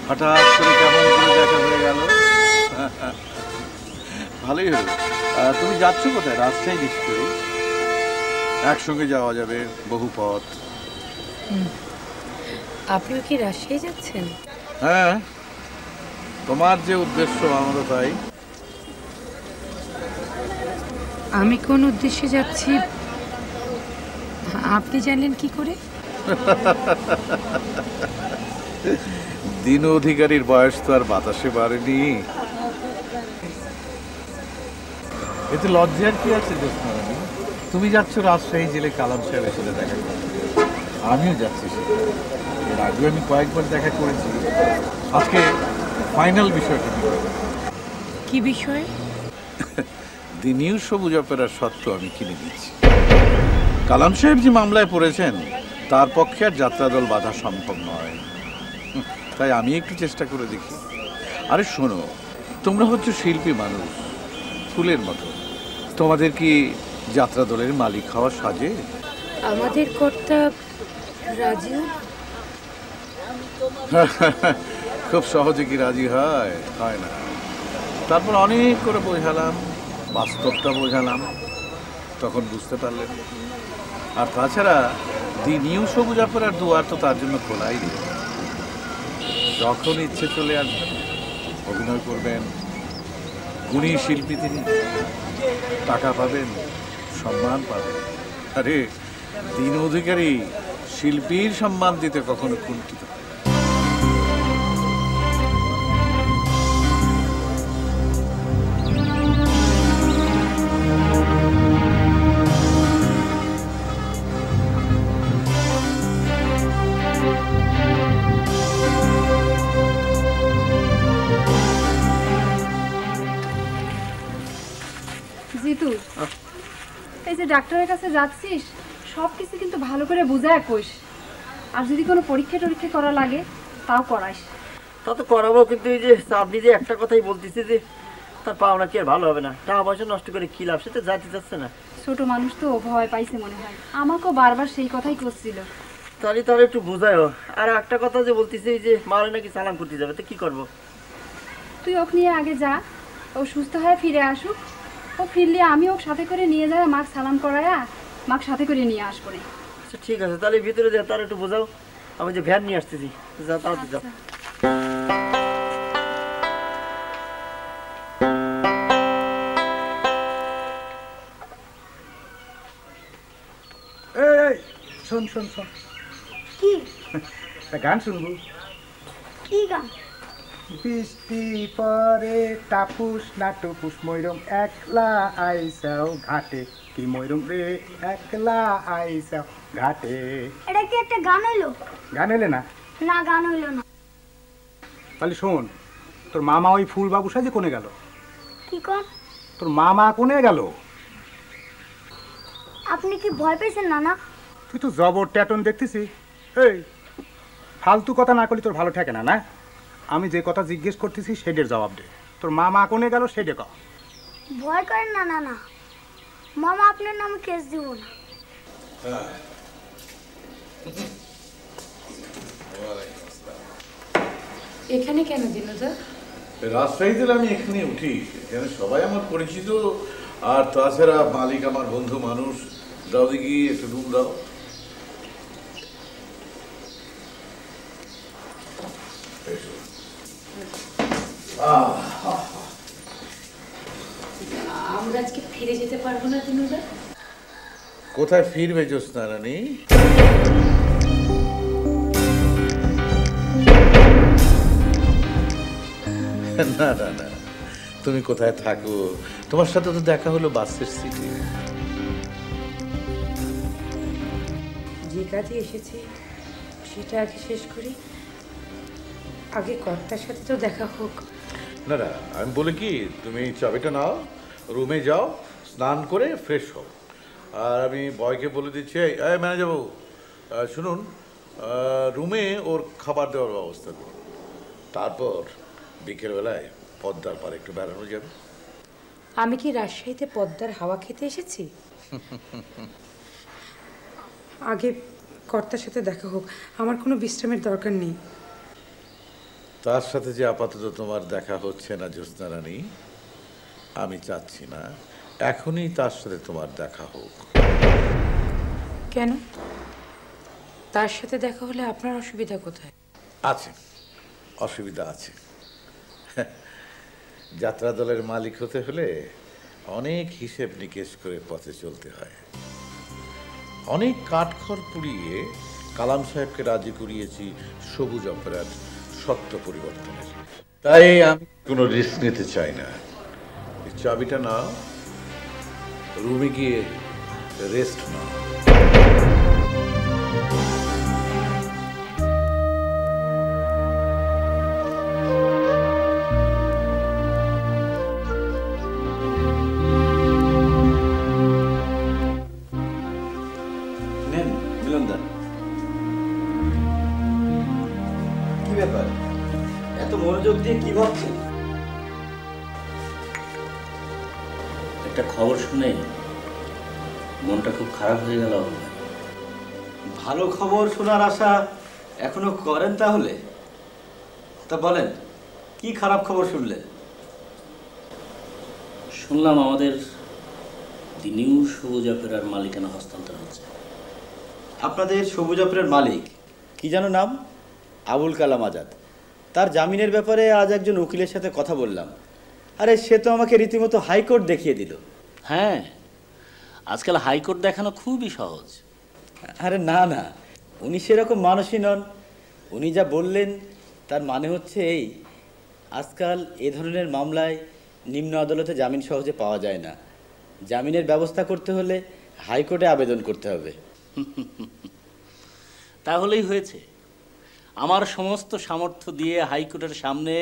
হঠাৎ করে কেমন করে দেখা হয়ে গেল। ভালোই হলো। তুমি যাচ্ছ কোথায়? রাজশাহী নিশ্চয়ই। একসঙ্গে যাওয়া যাবে, বহু পথ। আপনিও কি রাজশাহী যাচ্ছেন? হ্যাঁ, তোমার যে উদ্দেশ্য আমারও তাই। আমি কোন উদ্দেশ্যে যাচ্ছি আপনি জানলেন কি করে? দিন অধিকারীর বয়স তো আর বাতাসে বাড়েনি। এতে লজ্জার কি আছে জ্যোৎস্না রানী? তুমি যাচ্ছ রাজশাহী জেলে কালাম সাহেবের সাথে দেখা করতে, আমিও যাচ্ছি। এর আগে আমি কয়েকবার দেখা করেছি। আজকে ফাইনাল বিষয়টা কি বিষয়? দি নিউ সবুজ অপেরার সত্ত্ব আমি কিনে নিচ্ছি। কালাম সাহেব যে মামলায় পড়েছেন, তার পক্ষে আর যাত্রা দল বাধা সম্ভব নয়। তাই আমি একটু চেষ্টা করে দেখি। আরে শোনো, তোমরা হচ্ছে শিল্পী মানুষ, ফুলের মতো। তোমাদের কি যাত্রা দলের মালিক হওয়া সাজে? আমাদের কর্তা রাজু খুব সহজে কি রাজি হয়? হয় না। তারপর অনেক করে বোঝালাম, বাস্তবটা বোঝালাম, তখন বুঝতে পারলেন। আর তাছাড়া দি নিউ সবুজ অপেরার দুয়ার তো তার জন্য খোলাই নেই। যখন ইচ্ছে চলে আসবেন, অভিনয় করবেন। গুণী শিল্পী তিনি, টাকা পাবেন, সম্মান পাবেন। আরে দিন অধিকারী শিল্পীর সম্মান দিতে কখনো কুণ্ঠিত হয়? জিতু, এই যে ডাক্তারের কাছে যাচ্ছিস সব কিছু কিন্তু ভালো করে বুঝায় কইস, আর যদি কোনো পরীক্ষা টরীক্ষা করা লাগে তাও করাইস। তা তো করাবো, কিন্তু এই যে আপনি যে একটা কথাই বলতেছে যে তার পাওনা কি আর ভালো হবে না, টাকা পয়সা নষ্ট করে কি লাভ, সেটা যাতে যাচ্ছে না। ছোট মানুষ তো ভয় পাইছে মনে হয়, আমাকেও বারবার সেই কথাই করছিল। তাহলে তাহলে একটু বোঝায়ও। আর একটা কথা যে বলতেছে যে মারে নাকি সালাম করতে যাবে, তো কি করবো? তুই ওকে নিয়ে আগে যা, ও সুস্থ হয়ে ফিরে আসুক, ও ফিরলে আমি ওকে সাথে করে নিয়ে যাই, মাকে সালাম করায়া মাকে সাথে করে নিয়ে আসবো। আচ্ছা ঠিক আছে, তাহলে ভিতরে যা, তার একটু বোঝাও। আমি যে ভ্যান নিয়ে আসতেছি, যা তাড়াতাড়ি যাও। এই শোন শোন শোন, কি গান শুনবো? কি গান? বৃষ্টি পরে তাপুস নাটুপুস ময়ূরম একলা আইসাও ঘাটে, কি ময়ূরম রে একলা আইসাও ঘাটে। এটা কি একটা গান হইলো? গান এলে না? না, গান হইলো না। তাহলে শোন, তোর মামা ওই ফুল বাবু সাজে কোনে গেল? কি কর? তোর মামা কোনে গেল? আপনি কি ভয় পেয়েছেন নানা? তুই তো জবর ট্যাটন দেখতেছি। এই ফালতু কথা না করলে তোর ভালো ঠেকে না, না? আমি যে কথা জিজ্ঞেস করতেছি সেটার জবাব দে। তোর মামা কোনে গেল সেটা কর। ভয় করেন না নানা, মামা আপনার নামে কেস দিব না। এখানে কেন দিনুদা? রাজশাহীতে আমি এখানে উঠি, এখানে সবাই আমার পরিচিত, আর তাছাড়া মালিক আমার বন্ধু মানুষ। দাও দেখি একটু রুম দাও। আমরা আজকে ফিরে যেতে পারবো না দিনুদা? কোথায় ফিরবে জ্যোৎস্না রানী? না না না, তুমি কোথায় থাকো? তোমার সাথে তো দেখা হলো বাসের সিটে। যে কাজে এসেছি সেটা আগে শেষ করি, আগে কর্তার সাথে তো দেখা হোক। না না, আমি বলি কি, তুমি চাবিটা নাও, রুমে যাও, স্নান করে ফ্রেশ হও। আর আমি বয়কে বলে দিচ্ছি, এই ম্যানেজার বাবু শুনুন, রুমে ওর খাবার দেওয়ার ব্যবস্থা করুন। তারপর বিকেলবেলায় পদ্মার পাড়ে একটু বেড়ানো যাবে। আমি কি রাজশাহীতে পদ্মার হাওয়া খেতে এসেছি? আগে কর্তার সাথে দেখা হোক, আমার কোনো বিশ্রামের দরকার নেই। তার সাথে যে আপাতত তোমার দেখা হচ্ছে না জ্যোৎস্না রানী, আমি চাচ্ছি না এখনই তার সাথে তোমার দেখা হোক। কেন? তার সাথে দেখা হলে আপনার অসুবিধা কোথায়? আছে, অসুবিধা আছে। যাত্রা দলের মালিক হতে হলে অনেক হিসেব নিকেশ করে পথে চলতে হয়। অনেক কাঠখড় পুড়িয়ে কালাম সাহেবকে রাজি করিয়েছি সবুজ অপরাধ সত্য পরিবর্তনের। তাই আমি কোনো রিস্ক নিতে চাই না। চাবিটা নাও, রুমে গিয়ে রেস্ট নাও। কি ব্যাপার, এত মনোযোগ দিয়ে কি ভাবছেন? একটা খবর শুনে মনটা খুব খারাপ হয়ে গেল। ভালো খবর শোনার আশা এখনো করেন তাহলে? তা বলেন, কি খারাপ খবর শুনলেন? শুনলাম আমাদের দি নিউ সবুজ অপেরার মালিকানা হস্তান্তর হচ্ছে। আপনাদের সবুজ অপেরার মালিক কি যেন নাম? আবুল কালাম আজাদ। তার জামিনের ব্যাপারে আজ একজন উকিলের সাথে কথা বললাম। আরে সে তো আমাকে রীতিমতো হাইকোর্ট দেখিয়ে দিল। হ্যাঁ, আজকাল হাইকোর্ট দেখানো খুবই সহজ। আরে না না, উনি সেরকম মানুষই নন। উনি যা বললেন তার মানে হচ্ছে এই, আজকাল এ ধরনের মামলায় নিম্ন আদালতে জামিন সহজে পাওয়া যায় না। জামিনের ব্যবস্থা করতে হলে হাইকোর্টে আবেদন করতে হবে। তাহলেই হয়েছে। আমার সমস্ত সামর্থ্য দিয়ে হাইকোর্টের সামনে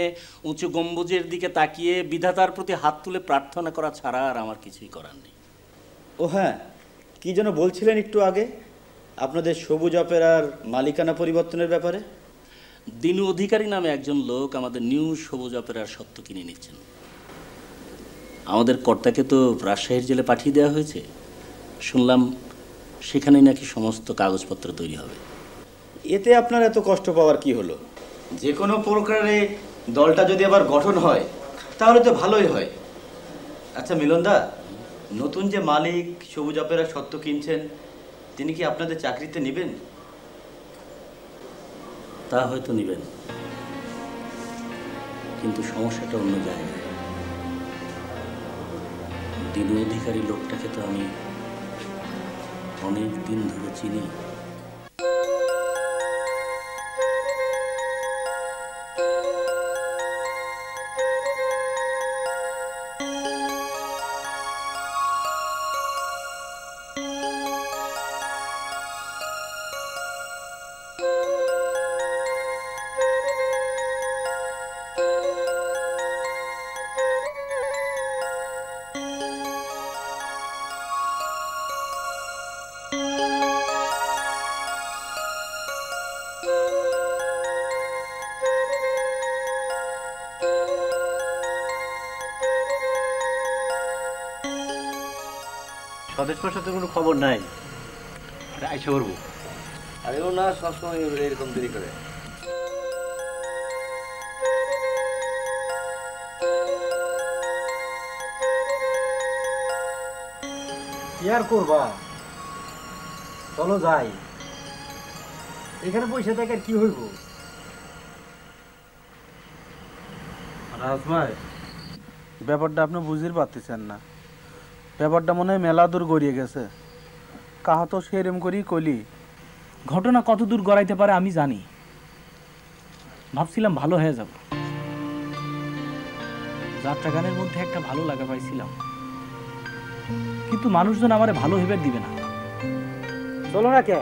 উঁচু গম্বুজের দিকে তাকিয়ে বিধাতার প্রতি হাত তুলে প্রার্থনা করা ছাড়া আর আমার কিছুই করার নেই। ও হ্যাঁ, কি যেন বলছিলেন একটু আগে আপনাদের সবুজ অপেরার মালিকানা পরিবর্তনের ব্যাপারে? দিনু অধিকারী নামে একজন লোক আমাদের নিউ সবুজ অপেরার স্বত্ব কিনে নিচ্ছেন। আমাদের কর্তাকে তো রাজশাহীর জেলে পাঠিয়ে দেওয়া হয়েছে, শুনলাম সেখানেই নাকি সমস্ত কাগজপত্র তৈরি হবে। এতে আপনার এত কষ্ট পাওয়ার কি হলো? যে কোনো প্রকারে দলটা যদি আবার গঠন হয় তাহলে তো ভালোই হয়। আচ্ছা মিলনদা, নতুন যে মালিক সবুজ অপেরার স্বত্ব কিনছেন তিনি কি আপনাদের চাকরিতে নেবেন? তা হয়তো নেবেন, কিন্তু সমস্যাটা অন্য জায়গায়। দিনু অধিকারী লোকটাকে তো আমি অনেক দিন ধরে চিনি। স্বদেশ সাথে কোনো খবর নাই, আইসা করবো। আরে ও না, সবসময় এরকম দেরি করে। কি আর করবা, চলো যাই। এখানে পয়সা থেকে কি হইব? রাজভাই, ব্যাপারটা আপনি বুঝির পারতেছেন না। ব্যাপারটা মনে হয় মেলা দূর গড়িয়ে গেছে। কাহা তো সেরম করেই কইলি। ঘটনা কত দূর গড়াইতে পারে আমি জানি। ভাবছিলাম ভালো হয়ে যাব, যাত্রা গানের মধ্যে একটা ভালো লাগা পাইছিলাম, কিন্তু মানুষজন আমারে ভালো হেবার দিবে না। চলো না কে,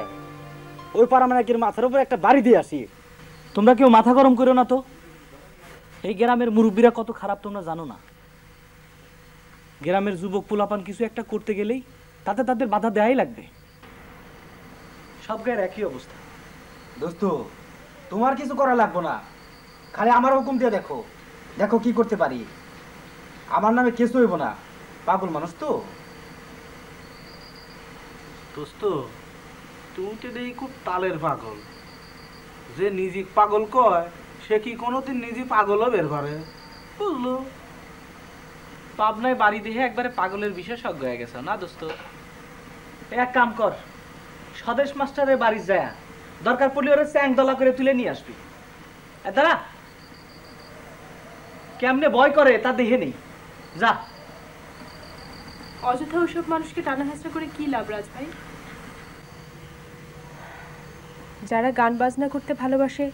ওই পারামানাকের মাথার উপর একটা বাড়ি দিয়ে আসি। তোমরা কেউ মাথা গরম করো না তো। এই গ্রামের মুরব্বীরা কত খারাপ তোমরা জানো না। গ্রামের যুবক পোলাপান কিছু একটা করতে গেলেই তাতে তাদের বাধা দেয়াই লাগবে। সব গায়ের একই অবস্থা। দোস্ত, তোমার কিছু করা লাগবে না, খালি আমার হুকুম দিয়ে দেখো, দেখো কি করতে পারি। আমার নামে কেস হইব না, পাগল মানুষ তো। দোস্ত, তুমি তো দেখি খুব তালের পাগল। যে নিজে পাগল কয় সে কি কোনোদিন নিজে পাগলও বের করে, বুঝলো? পাবনায় বাড়ি দেখে একবারে পাগলের বিশেষজ্ঞ হয়ে গেছে না দোস্ত। এক কাম কর, স্বদেশ মাস্টারের বাড়ি যায়, দরকার পড়লে ওরা চ্যাং দলা করে তুলে নিয়ে আসবি। দাঁড়া, কেমনে ভয় করে তা দেখে নেই, যা। অযথা ওইসব মানুষকে টানা হেঁচড়া করে কি লাভ রাজ ভাই? যারা গান বাজনা করতে ভালোবাসে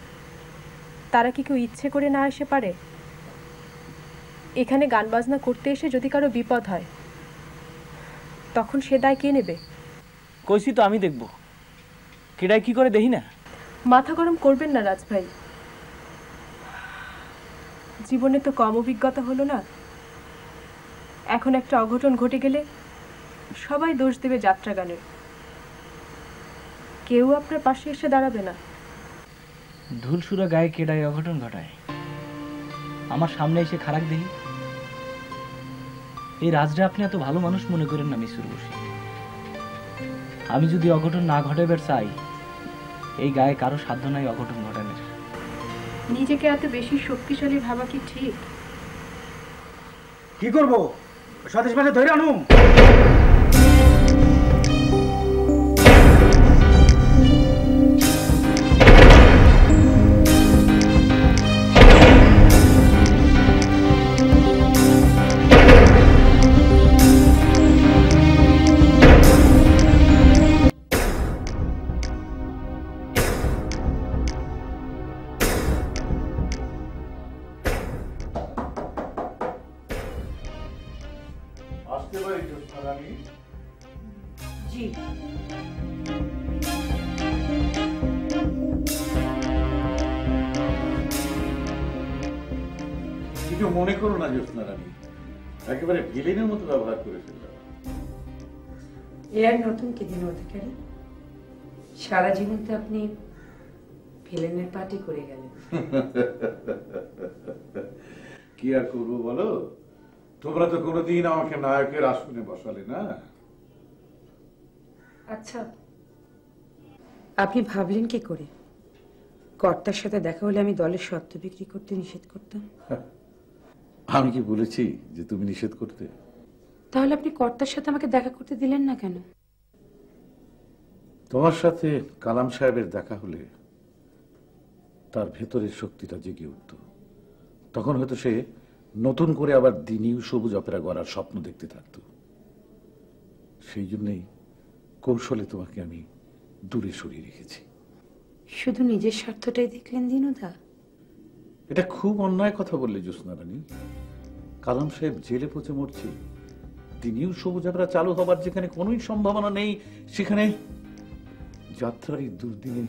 তারা কি কেউ ইচ্ছে করে না এসে পারে? এখানে গান বাজনা করতে এসে যদি কারো বিপদ হয় তখন সে দায় কে নেবে? কইছি তো আমি দেখব, কেডাই কি করে দেখি না। মাথা গরম করবেন না রাজ ভাই, জীবনে তো কম অভিজ্ঞতা হলো না। এখন একটা অঘটন ঘটে গেলে সবাই দোষ দেবে যাত্রা গানের, কেউ আপনার পাশে এসে দাঁড়াবে না। ধুলসুরা গায়ে কেডাই অঘটন ঘটায়, আমার সামনে এসে খারাপ দেখি। এই রাজরা আপনি এত ভালো মানুষ মনে করেন না মিসুর বসে। আমি যদি অঘটন না ঘটাইবার চাই, এই গায়ে কারো সাধ্য নাই অঘটন ঘটানোর। নিজেকে এত বেশি শক্তিশালী ভাবা কি ঠিক? কি করবো, স্বদেশ মাঝে ধরে আনুম। কিছু মনে করো না জ্যোৎস্না রানী, একেবারে ভিলেনের মতো ব্যবহার করে ফেললাম। এ আর নতুন কি দিন অধিকারী, সারা জীবন তো আপনি ভিলেনের পার্টি করে গেলেন। কি আর করবো বলো, তোমরা তো কোনোদিন আমাকে নায়কের আসনে বসালে না। আচ্ছা, আপনি ভাবলেন কি করে কর্তার সাথে দেখা হলে আমি দলের স্বত্ব বিক্রি করতে নিষেধ করতাম? আমি কি বলেছি যে তুমি নিষেধ করতে? তাহলে আপনি কর্তার সাথে আমাকে দেখা করতে দিলেন না কেন? তোমার সাথে কালাম সাহেবের দেখা হলে তার ভেতরের শক্তিটা জেগে উঠত, তখন হয়তো সে নতুন করে আবার দিনীয় সবুজ অপেরা গড়ার স্বপ্ন দেখতে থাকত। সেই জন্যই কৌশলে তোমাকে আমি দূরে সরিয়ে রেখেছি। শুধু নিজের স্বার্থটাই দেখলেন দিনুদা? এটা খুব অন্যায় কথা বললে জ্যোৎস্না রানী। কালাম সাহেব জেলে পচে মরছে, দিনীয় সবুজ অপেরা চালু হবার যেখানে কোনোই সম্ভাবনা নেই, সেখানে যাত্রার এই দুর্দিনে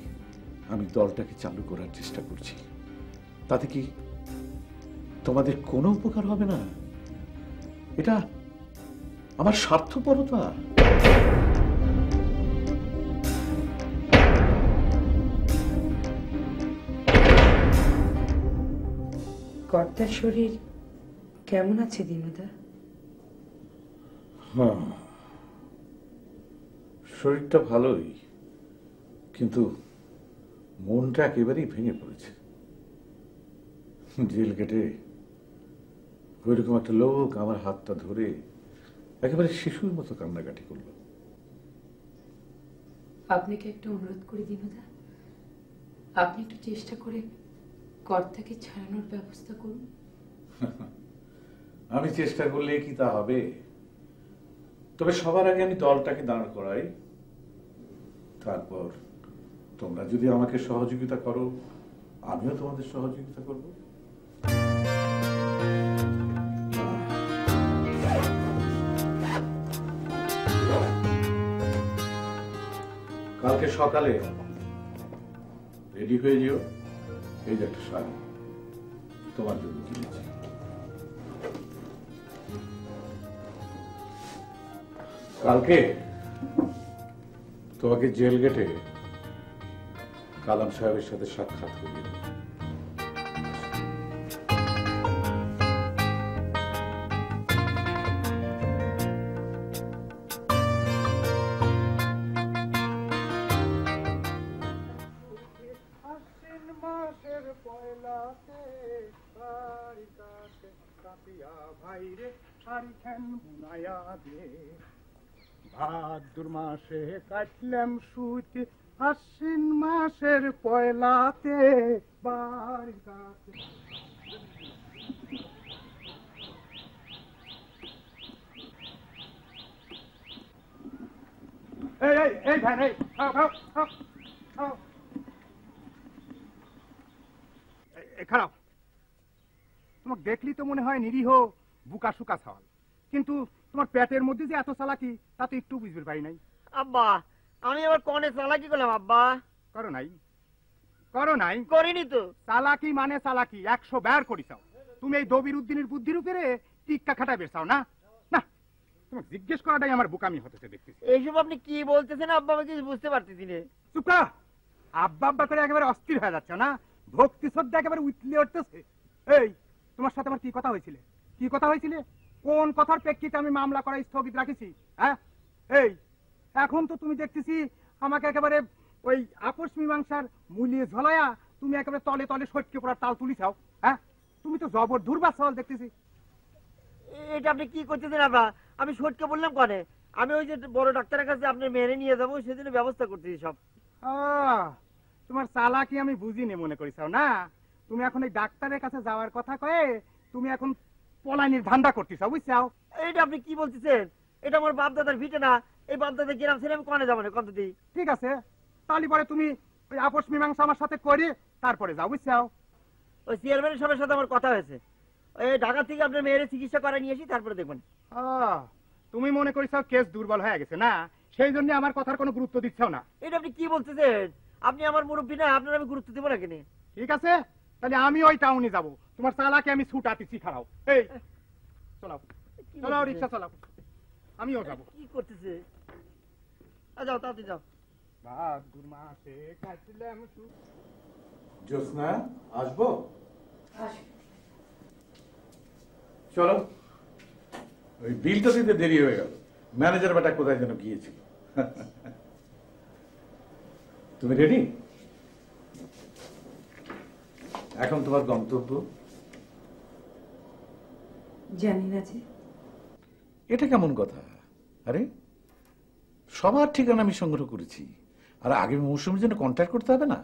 আমি দলটাকে চালু করার চেষ্টা করছি। তাতে কি তোমাদের কোনো উপকার হবে না? এটা আমার স্বার্থপরতা। কর্তার শরীর কেমন আছে দিনুদা? হ্যাঁ, শরীরটা ভালোই, কিন্তু মনটা একেবারেই ভেঙে পড়েছে। জেল কেটে ওইরকম একটা লোক আমার হাতটা ধরে একেবারে শিশুর মতো কান্নাকাটি করলো। আপনাকে একটা অনুরোধ করি দিনুদা, আপনি একটু চেষ্টা করে কর্তাকে ছাড়ানোর ব্যবস্থা করুন। আমি চেষ্টা করলে কি তা হবে? তবে সবার আগে আমি দলটাকে দাঁড় করাই, তারপর তোমরা যদি আমাকে সহযোগিতা করো আমিও তোমাদের সহযোগিতা করব। কালকে সকালে রেডি হয়ে যেও। এই যে একটা শাড়ি তোমার জন্য কিনেছি। কালকে তোমাকে জেল গেটে কালাম সাহেবের সাথে সাক্ষাৎ করিয়ে দেব। ভাদ্র মাসে কাটলাম সুতি, আশ্বিন মাসের পয়লাতে বাড়ি কাছে। খারাপ, তোমাকে দেখলি তো মনে হয় নিরীহ বুকা সুকা সওয়াল, কিন্তু তোমার পেটের মধ্যে যে এত চালাকি তা তো একটু বুঝতে পারি নাই। আব্বা, আমি আবার কনে চালাকি করলাম? আব্বা, করো নাই, করো নাই? করিনি তো। চালাকি মানে চালাকি 100 বার করিসাও। তুমি এই দবির উদ্দিনের বুদ্ধির উপরে টিক্কা খাটা বেরসাও না। না, তোমাকে জিজ্ঞেস করাটাই আমার বোকামি হতেছে দেখতেছি। এইসব আপনি কি বলতেছেন আব্বা? আমি কিছু বুঝতে পারতেছি না। চুপ কর, আব্বা আব্বা করে একেবারে অস্থির হয়ে যাচ্ছে না? ভক্তি শ্রদ্ধা একেবারে উতলে উঠতেছে। এই, তোমার সাথে আমার কি কথা হয়েছিল? কি কথা হয়েছিল? কোন কথার প্রেক্ষিতে আমি মামলা করা স্থগিত রাখেছি? হ্যাঁ, এই এখন তো তুমি দেখতেছি আমাকে একেবারে ওই আপোষ মীমাংসার মূল্যে ঝলায়া তুমি একেবারে তলে তলে সটকে পড়ার তাল তুলিছাও। হ্যাঁ, তুমি তো জবর ধুরবার সওয়াল দেখতেছি। এটা আপনি কি করতেছেন আব্বা? আমি সটকে বললাম কনে? আমি ওই যে বড় ডাক্তারের কাছে আপনার মেরে নিয়ে যাবো সেদিন ব্যবস্থা করতেছি সব। তোমার চালাকি আমি বুঝিনি মনে করিছাও না? তুমি এখন এই ডাক্তারের কাছে যাওয়ার কথা কয়ে তুমি এখন পলানির ধান্দা করতেছাও, বুঝছাও? এইটা আপনি কি বলতেছেন? এটা আমার বাপ দাদার ভিটে না। এই বাপ দাদা গ্রাম ছেড়ে আমি কনে যাবো না কত দিই? ঠিক আছে, তাহলে পরে তুমি ওই আপোষ মীমাংসা আমার সাথে করে তারপরে যাও, বুঝছাও? ওই চেয়ারম্যানের সবার সাথে আমার কথা হয়েছে, ওই ঢাকা থেকে আপনার মেয়ের চিকিৎসা করা নিয়ে আসি তারপরে দেখবেন। তুমি মনে করিছাও কেস দুর্বল হয়ে গেছে না, সেই জন্য আমার কথার কোনো গুরুত্ব দিচ্ছাও না। এটা আপনি কি বলতেছেন? আপনি আমার মুরব্বী না, আপনার আমি গুরুত্ব দেবো না কেন? ঠিক আছে, তাহলে আমি ওই টাউনে যাব, তোমার চালাকে আমি ছুটাতেছি, খারাও। এই চলাও চলাও, রিক্সা চালাও, আমিও যাবো। কি করতেছে? যাও তাড়াতাড়ি যাও। ভাদ্র মাসে কাটলাম জ্যোৎস্না, আসবো? চলো। ওই বিলটা দিতে দেরি হয়ে গেল, ম্যানেজার বেটা কোথায় যেন গিয়েছিল। তুমি রেডি? এখন তোমার গন্তব্য? জানি না যে। এটা কেমন কথা? আরে সবার ঠিকানা আমি সংগ্রহ করেছি, আর আগামী মৌসুমের জন্য কন্ট্যাক্ট করতে হবে না?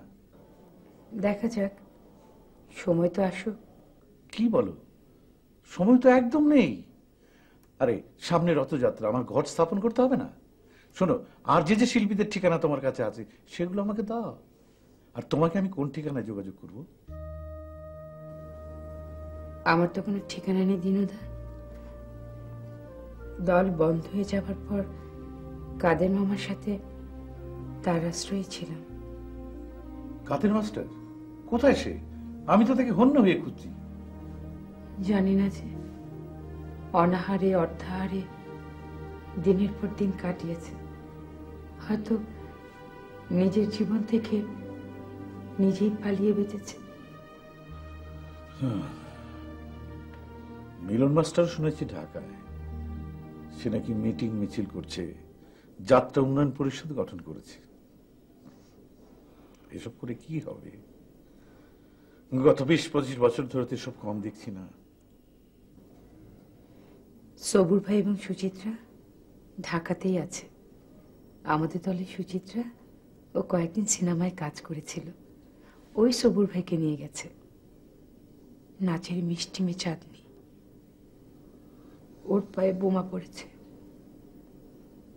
দেখা যাক, সময় তো আসুক। কি বলো, সময় তো একদম নেই। আরে সামনে রথযাত্রা, আমার ঘর স্থাপন করতে হবে না? শোনো, আর যে যে শিল্পীদের ঠিকানা তোমার কাছে আছে সেগুলো আমাকে দাও। আর তোমাকে আমি কোন ঠিকানায় যোগাযোগ করব? আমার তো কোনো ঠিকানা নেই দিনুদা। দল বন্ধ হয়ে যাবার পর কাদের মামার সাথে তার আশ্রয়ে ছিলাম। কাদের মাস্টার কোথায় সে? আমি তো তাকে হন্য হয়ে খুঁজছি। জানি না যে, অনাহারে অর্ধাহারে দিনের পর দিন কাটিয়েছে। হয়তো নিজের জীবন থেকে নিজেই পালিয়ে বেঁচেছে। মিলন মাস্টার শুনেছি ঢাকায়, সে নাকি মিটিং মিছিল করছে, যাত্রা উন্নয়ন পরিষদ গঠন করেছে। এসব করে কি হবে? গত 20-25 বছর ধরে তো এসব কম দেখছি না। সবুর ভাই এবং সুচিত্রা ঢাকাতেই আছে। আমাদের দলে সুচিত্রা ও কয়েকদিন সিনেমায় কাজ করেছিল, ওই সবুর ভাইকে নিয়ে গেছে। নাচের মিষ্টি মে চাঁদনি, ওর পায়ে বোমা পড়েছে,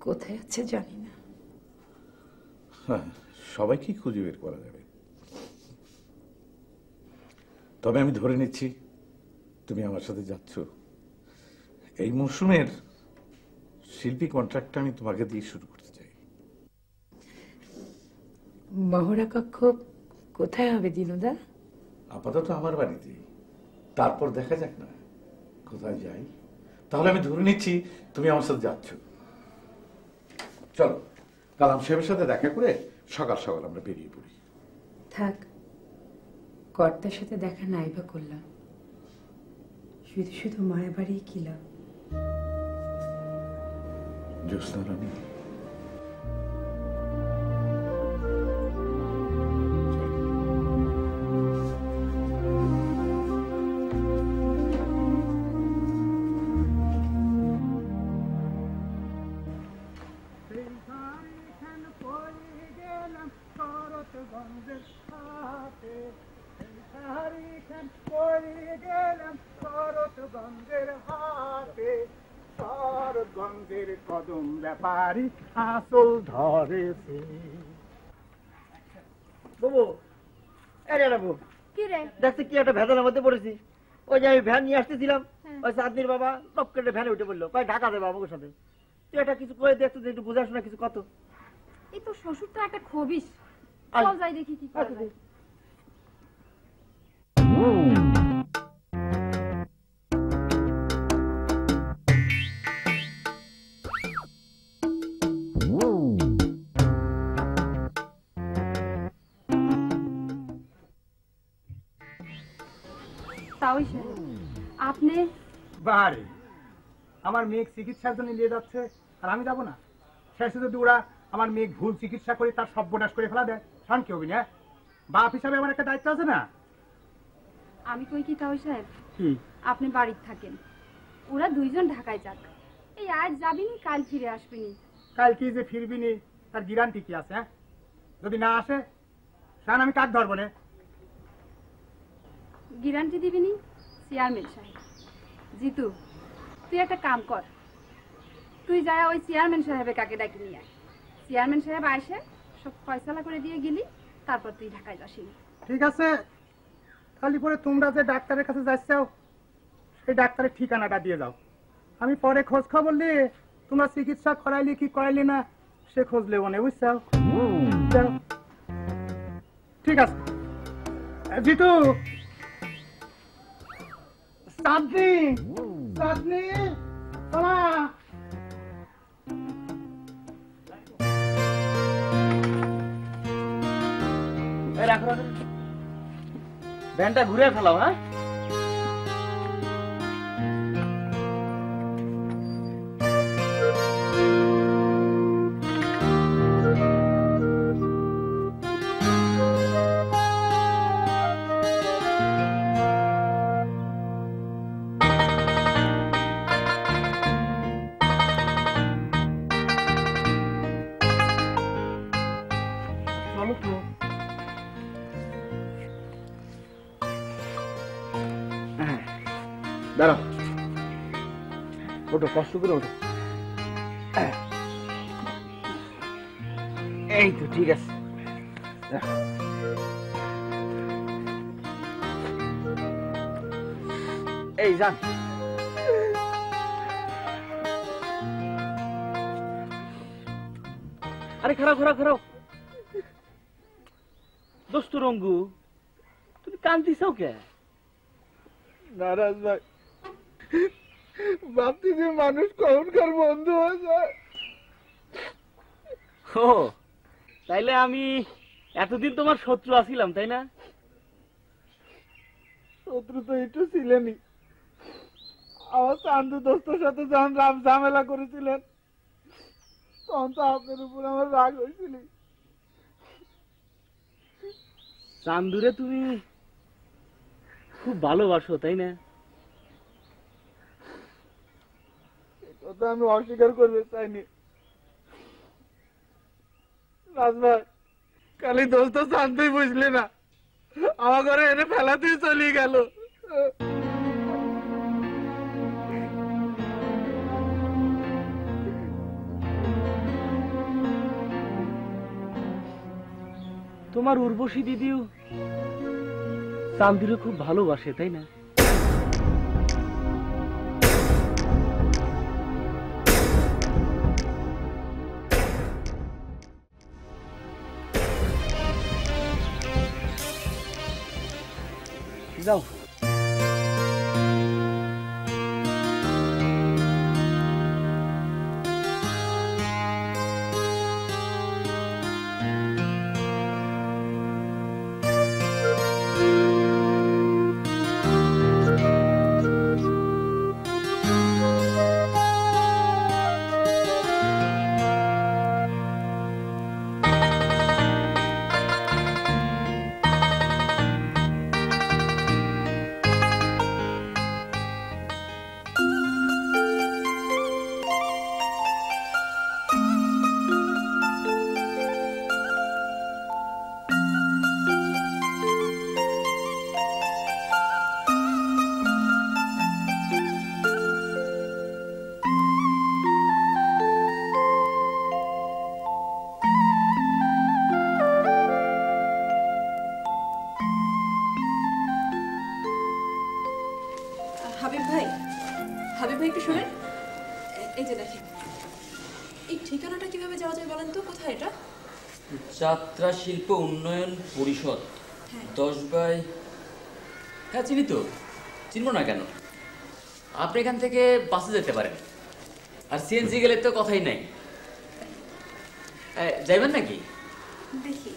কোথায় আছে জানি না। হ্যাঁ, সবাইকেই খুঁজে বের করা যাবে। তবে আমি ধরে নিচ্ছি তুমি আমার সাথে যাচ্ছ। এই মৌসুমের শিল্পী কন্ট্রাক্টটা আমি তোমাকে দিয়ে শুরু করতে চাই। মহড়া কক্ষ কোথায় হবে দিনুদা? আপাতত আমার বাড়িতে, তারপর দেখা যাক না কোথায় যাই। তাহলে আমি ধরে নিচ্ছি তুমি আমার সাথে যাচ্ছ। চলো, কালাম সাহেবের সাথে দেখা করে সকাল সকাল আমরা বেরিয়ে পড়ি। থাক, কর্তার সাথে দেখা নাই বা করলাম, শুধু শুধু মায়ের বাড়ি কি লাভ? জ্যোৎস্না রানী, কদম ব্যাপারী আসল ধরেছে। বাবু, আরে বাবু, কি রে? দেখতে কি একটা ভেজালের মধ্যে পড়েছি। ওই যে আমি ভ্যান নিয়ে আসতেছিলাম, ওই চাঁদনির বাবা টপ করে ভ্যানে উঠে পড়লো, কয় ঢাকা দেবে বাবুর সাথে। তুই একটা কিছু করে দেখতো যে একটু বোঝাশোনা কিছু কত। এই তো শ্বশুর তো একটা খবিস। চল যাই দেখি কি করা যায়। আপনি বারে আমার মেয়ে চিকিৎসার জন্য নিয়ে যাচ্ছে আর আমি যাবো না? শেষে যদি ওরা আমার মেয়ে ভুল চিকিৎসা করে তার সর্বনাশ করে ফেলা দেয়, শান কি হবি না? বাপ হিসাবে আমার একটা দায়িত্ব আছে না? আমি কই কি তাও সাহেব, কি আপনি বাড়িতে থাকেন, ওরা দুইজন ঢাকায় যাক। এই আজ যাবিনি, কাল ফিরে আসবিনি। কাল কি যে ফিরবিনি তার গ্যারান্টি কি আছে? যদি না আসে শান আমি কাক ধরবো না? গ্যারান্টি দিবিনি চেয়ারম্যান সাহেব। জিতু, তুই একটা কাম কর, তুই যায় ওই চেয়ারম্যান সাহেবের কাকে ডাকি নিয়ে আয়। চেয়ারম্যান সাহেব আইসে সব ফয়সালা করে দিয়ে গেলি, তারপর তুই ঢাকায় যাসিনি। ঠিক আছে, খালি পরে তোমরা যে ডাক্তারের কাছে যাচ্ছ সেই ডাক্তারের ঠিকানাটা দিয়ে যাও। আমি পরে খোঁজ খবর নিয়ে তোমরা চিকিৎসা করাইলি কি করাইলি না সে খোঁজ লেব না, বুঝছো? ঠিক আছে জিতু। চাঁদনি চাঁদনি চলা রাখো ভ্যানটা ঘুরে ফেলাও। হ্যাঁ দাঁড়াও, ওঠো, কষ্ট করে ওঠো। এই তো ঠিক আছে। এই যান। আরে খারাপ খারাপ খারাপ দোস্ত রঙ্গু, তুমি কান্দিছাও কে? নারাজ ভাই, ভাবছি যে মানুষ কখনকার বন্ধু হয়ে যায়। ও তাইলে আমি এতদিন তোমার শত্রু আছিলাম, তাই না? শত্রু তো একটু ছিলেনই। আমার চান্দু দোস্তের সাথে যখন রাম ঝামেলা করেছিলেন তখন তো আপনার উপর আমার রাগ হয়েছিল। চান্দুরে তুমি খুব ভালোবাসো, তাই না? কথা আমি অস্বীকার করতে চাইনি। রাজভাই, খালি দোস্ত শান্তই বুঝলি না, আমার ঘরে এনে ফেলাতেই চলে গেল। তোমার উর্বশী দিদিও চান্দুরে খুব ভালোবাসে, তাই না? যাও। হাবিব ভাই, হাবিব ভাই একটু শোনেন। এই যে দেখেন, এই ঠিকানাটা কিভাবে যাওয়া যায় বলেন তো? কোথায় এটা? যাত্রা শিল্প উন্নয়ন পরিষদ 10/, হ্যাঁ চিনি তো, চিনবো না কেন? আপনি এখান থেকে বাসে যেতে পারেন, আর সিএনজি গেলে তো কথাই নাই। যাইবেন নাকি? দেখি।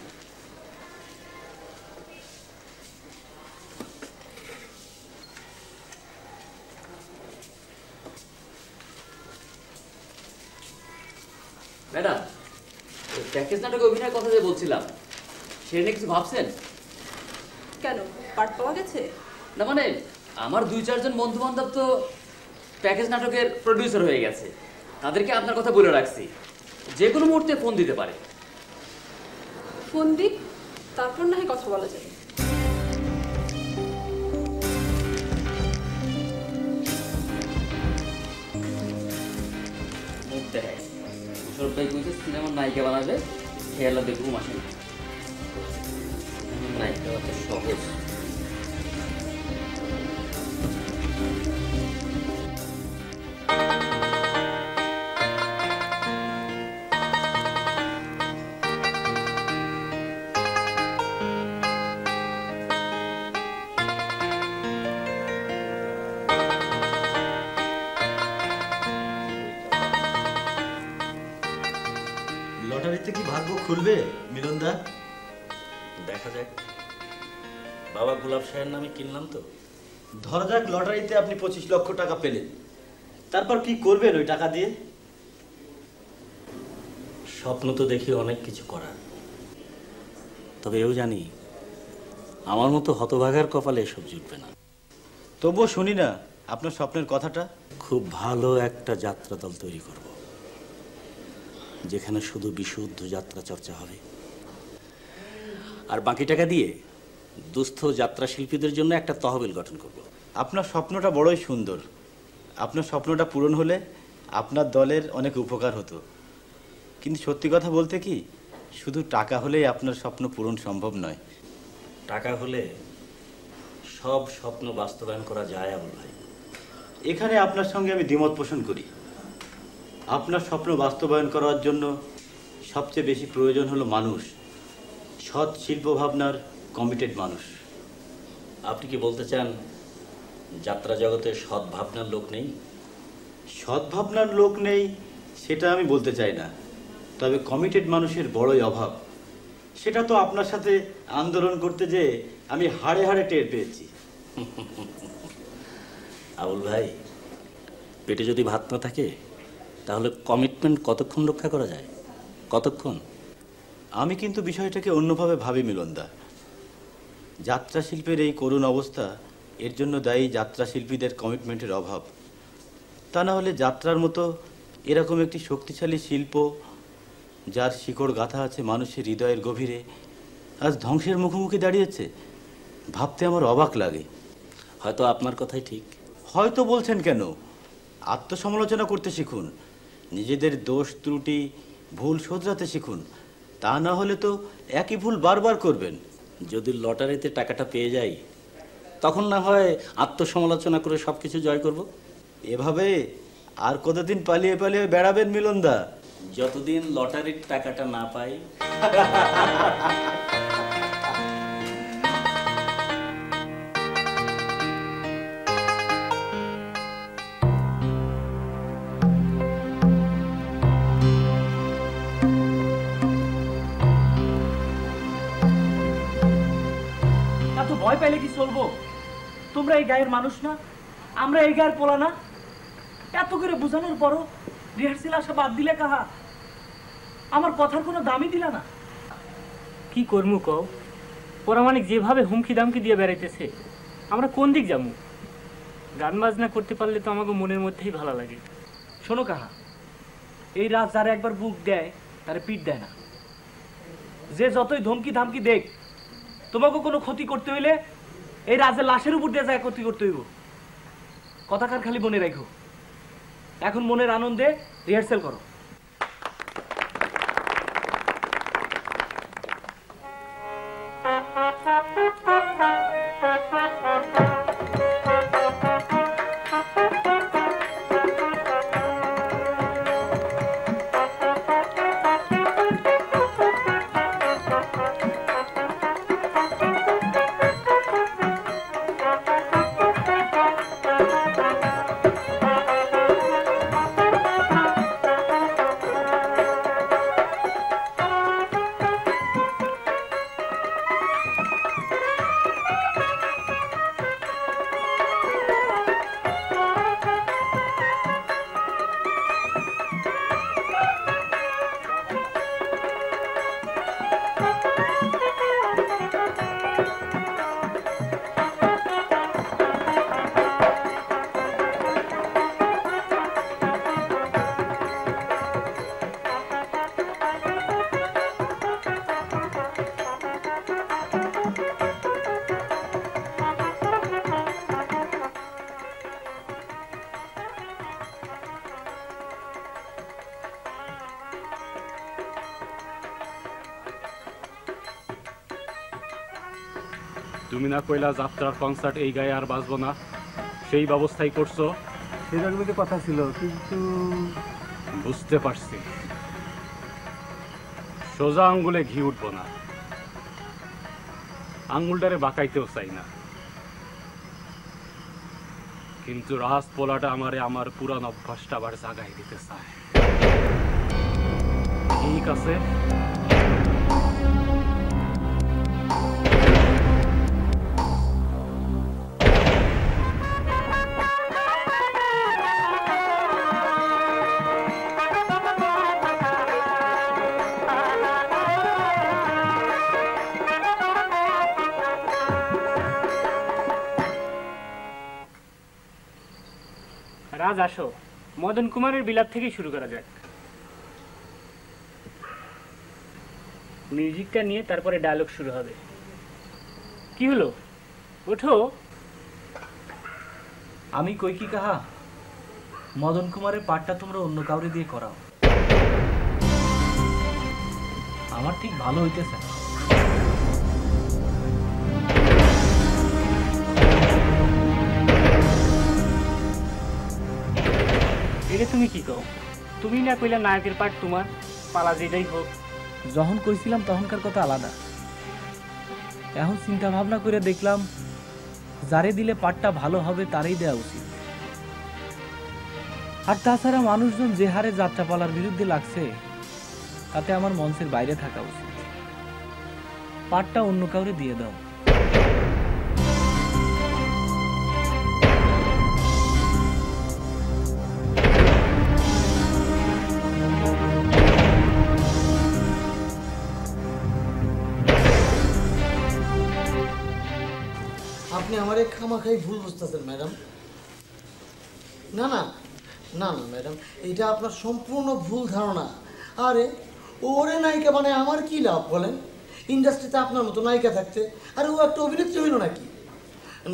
ম্যাডাম, প্যাকেজ নাটকে অভিনয়ের কথা যে বলছিলাম, সে নিয়ে কিছু ভাবছেন? কেন, পার্ট পাওয়া গেছে? না মানে আমার 2-4 জন বন্ধু বান্ধব তো প্যাকেজ নাটকের প্রডিউসার হয়ে গেছে, তাদেরকে আপনার কথা বলে রাখছি, যে কোনো মুহূর্তে ফোন দিতে পারে। ফোন দিক, তারপর না হয় কথা বলা যাবে। মুখ দেখায় মুশারফ ভাই কইছে সিনেমার নায়িকা বানাবে, খেয়ালা দেখবো মাসে নায়িকা অত সহজ। ভাগ্য খুলবে মিলনদা? দেখা যাক। বাবা গোলাপ শাহের নামে কিনলাম তো, ধরা যাক লটারিতে আপনি 25 লক্ষ টাকা পেলেন, তারপর কি করবেন ওই টাকা দিয়ে? স্বপ্ন তো দেখি অনেক কিছু করার, তবে এও জানি আমার মতো হতভাগার কপালে এসব জুটবে না। তবুও শুনি না আপনার স্বপ্নের কথাটা। খুব ভালো একটা যাত্রা দল তৈরি করব, যেখানে শুধু বিশুদ্ধ যাত্রা চর্চা হবে, আর বাকি টাকা দিয়ে দুস্থ যাত্রা শিল্পীদের জন্য একটা তহবিল গঠন করব। আপনার স্বপ্নটা বড়ই সুন্দর। আপনার স্বপ্নটা পূরণ হলে আপনার দলের অনেক উপকার হতো, কিন্তু সত্যি কথা বলতে কি, শুধু টাকা হলেই আপনার স্বপ্ন পূরণ সম্ভব নয়। টাকা হলে সব স্বপ্ন বাস্তবায়ন করা যায় আবুল ভাই। এখানে আপনার সঙ্গে আমি দ্বিমত পোষণ করি। আপনার স্বপ্ন বাস্তবায়ন করার জন্য সবচেয়ে বেশি প্রয়োজন হলো মানুষ, সৎ শিল্প ভাবনার কমিটেড মানুষ। আপনি কি বলতে চান যাত্রা জগতে সৎ ভাবনার লোক নেই? সৎ ভাবনার লোক নেই সেটা আমি বলতে চাই না, তবে কমিটেড মানুষের বড়ই অভাব। সেটা তো আপনার সাথে আন্দোলন করতে যে আমি হাড়ে হাড়ে টের পেয়েছি। আবুল ভাই, পেটে যদি ভাত না থাকে তাহলে কমিটমেন্ট কতক্ষণ রক্ষা করা যায়? কতক্ষণ? আমি কিন্তু বিষয়টাকে অন্যভাবে ভাবি মিলনদা। যাত্রা শিল্পের এই করুণ অবস্থা, এর জন্য দায়ী যাত্রা শিল্পীদের কমিটমেন্টের অভাব। তা না হলে যাত্রার মতো এরকম একটি শক্তিশালী শিল্প, যার শিকড় গাঁথা আছে মানুষের হৃদয়ের গভীরে, আজ ধ্বংসের মুখোমুখি দাঁড়িয়েছে। ভাবতে আমার অবাক লাগে। হয়তো আপনার কথাই ঠিক। হয়তো বলছেন কেন? আত্মসমালোচনা করতে শিখুন, নিজেদের দোষ ত্রুটি ভুল শোধরাতে শিখুন। তা না হলে তো একই ভুল বারবার করবেন। যদি লটারিতে টাকাটা পেয়ে যাই, তখন না হয় আত্মসমালোচনা করে সবকিছু জয় করব। এভাবে আর কতদিন পালিয়ে পালিয়ে বেড়াবেন মিলনদা? যতদিন লটারির টাকাটা না পাই। এত ভয় পাইলে কি চলবো? তোমরা এই গায়ের মানুষ না, আমরা এই গায়ের পোলা না? এত করে বোঝানোর পরও রিহার্সেল আসা বাদ দিলে কাহা? আমার কথার কোনো দামই দিলা না। কি করমু কও? পরামানিক যেভাবে হুমকি দামকি দিয়ে বেড়াইতেছে, আমরা কোন দিক যাবো? গান বাজনা করতে পারলে তো আমাকে মনের মধ্যেই ভালো লাগে। শোনো কাহা, এই রাত যারা একবার বুক দেয় তারা পিঠ দেয় না। যে যতই ধমকি ধামকি দেখ, তোমাকে কোনো ক্ষতি করতে হইলে এই রাজের লাশের উপর দিয়ে যায় ক্ষতি করতে হইব। কথাকার খালি মনে রাখো। এখন মনের আনন্দে রিহার্সেল করো। তুমি না কইলা যাত্রার কনসার্ট এই গায়ে আর বাজবো না, সেই ব্যবস্থাই করছো? সেরকমই তো কথা ছিল, কিন্তু বুঝতে পারছি। সোজা আঙ্গুলে ঘি উঠবো না, আঙ্গুলটারে বাঁকাইতেও চাই না, কিন্তু রাজ পোলাটা আমারে আমার পুরান অভ্যাসটা আবার জাগাই দিতে চায়। ঠিক আছে, রাজ আসো, মদন কুমারের বিলাপ থেকেই শুরু করা যাক। মিউজিকটা নিয়ে তারপরে ডায়লগ শুরু হবে। কি হলো, ওঠো। আমি কই কি কাহা, মদন কুমারের পাঠটা তোমরা অন্য কাউরে দিয়ে করাও, আমার ঠিক ভালো হইতেছে। এটা তুমি কি কও? তুমি না কইলা নায়কের পাঠ তোমার, পালা যেটাই হোক। যখন কইছিলাম তখনকার কথা আলাদা, এখন চিন্তা ভাবনা করে দেখলাম যারে দিলে পাঠটা ভালো হবে তারই দেওয়া উচিত। আর তাছাড়া মানুষজন যে হারে যাত্রাপালার বিরুদ্ধে লাগছে তাতে আমার মঞ্চের বাইরে থাকা উচিত, পাঠটা অন্য কাউরে দিয়ে দাও। আপনি আমারে খামাখাই ভুল বুঝতেছেন ম্যাডাম। না না না না ম্যাডাম, এটা আপনার সম্পূর্ণ ভুল ধারণা। আরে ওরে নায়িকা মানে আমার কি লাভ বলেন? ইন্ডাস্ট্রিতে আপনার মতো নায়িকা থাকতে, আর ও একটা অভিনেত্রী হইল নাকি?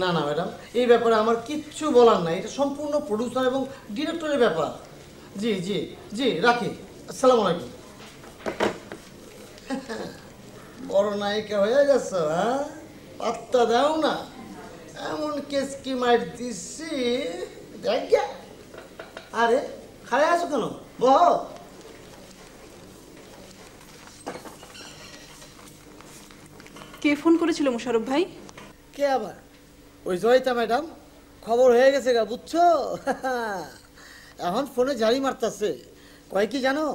না না ম্যাডাম, এই ব্যাপারে আমার কিচ্ছু বলার নাই, এটা সম্পূর্ণ প্রডিউসার এবং ডিরেক্টরের ব্যাপার। জি জি জি, রাখি। আসসালামু আলাইকুম। বড় নায়িকা হয়ে গেছ, হ্যাঁ? পাত্তা দাও না, এমন কেস কি মার দিচ্ছি দেখ। আরে খারে আছো কেন, বহ। কে ফোন করেছিল মোশাররফ ভাই? কে আবার? ওই জয়িতা ম্যাডাম, খবর হয়ে গেছে গা, বুঝছো? এখন ফোনে জারি মারতাছে, কয় কি জানো,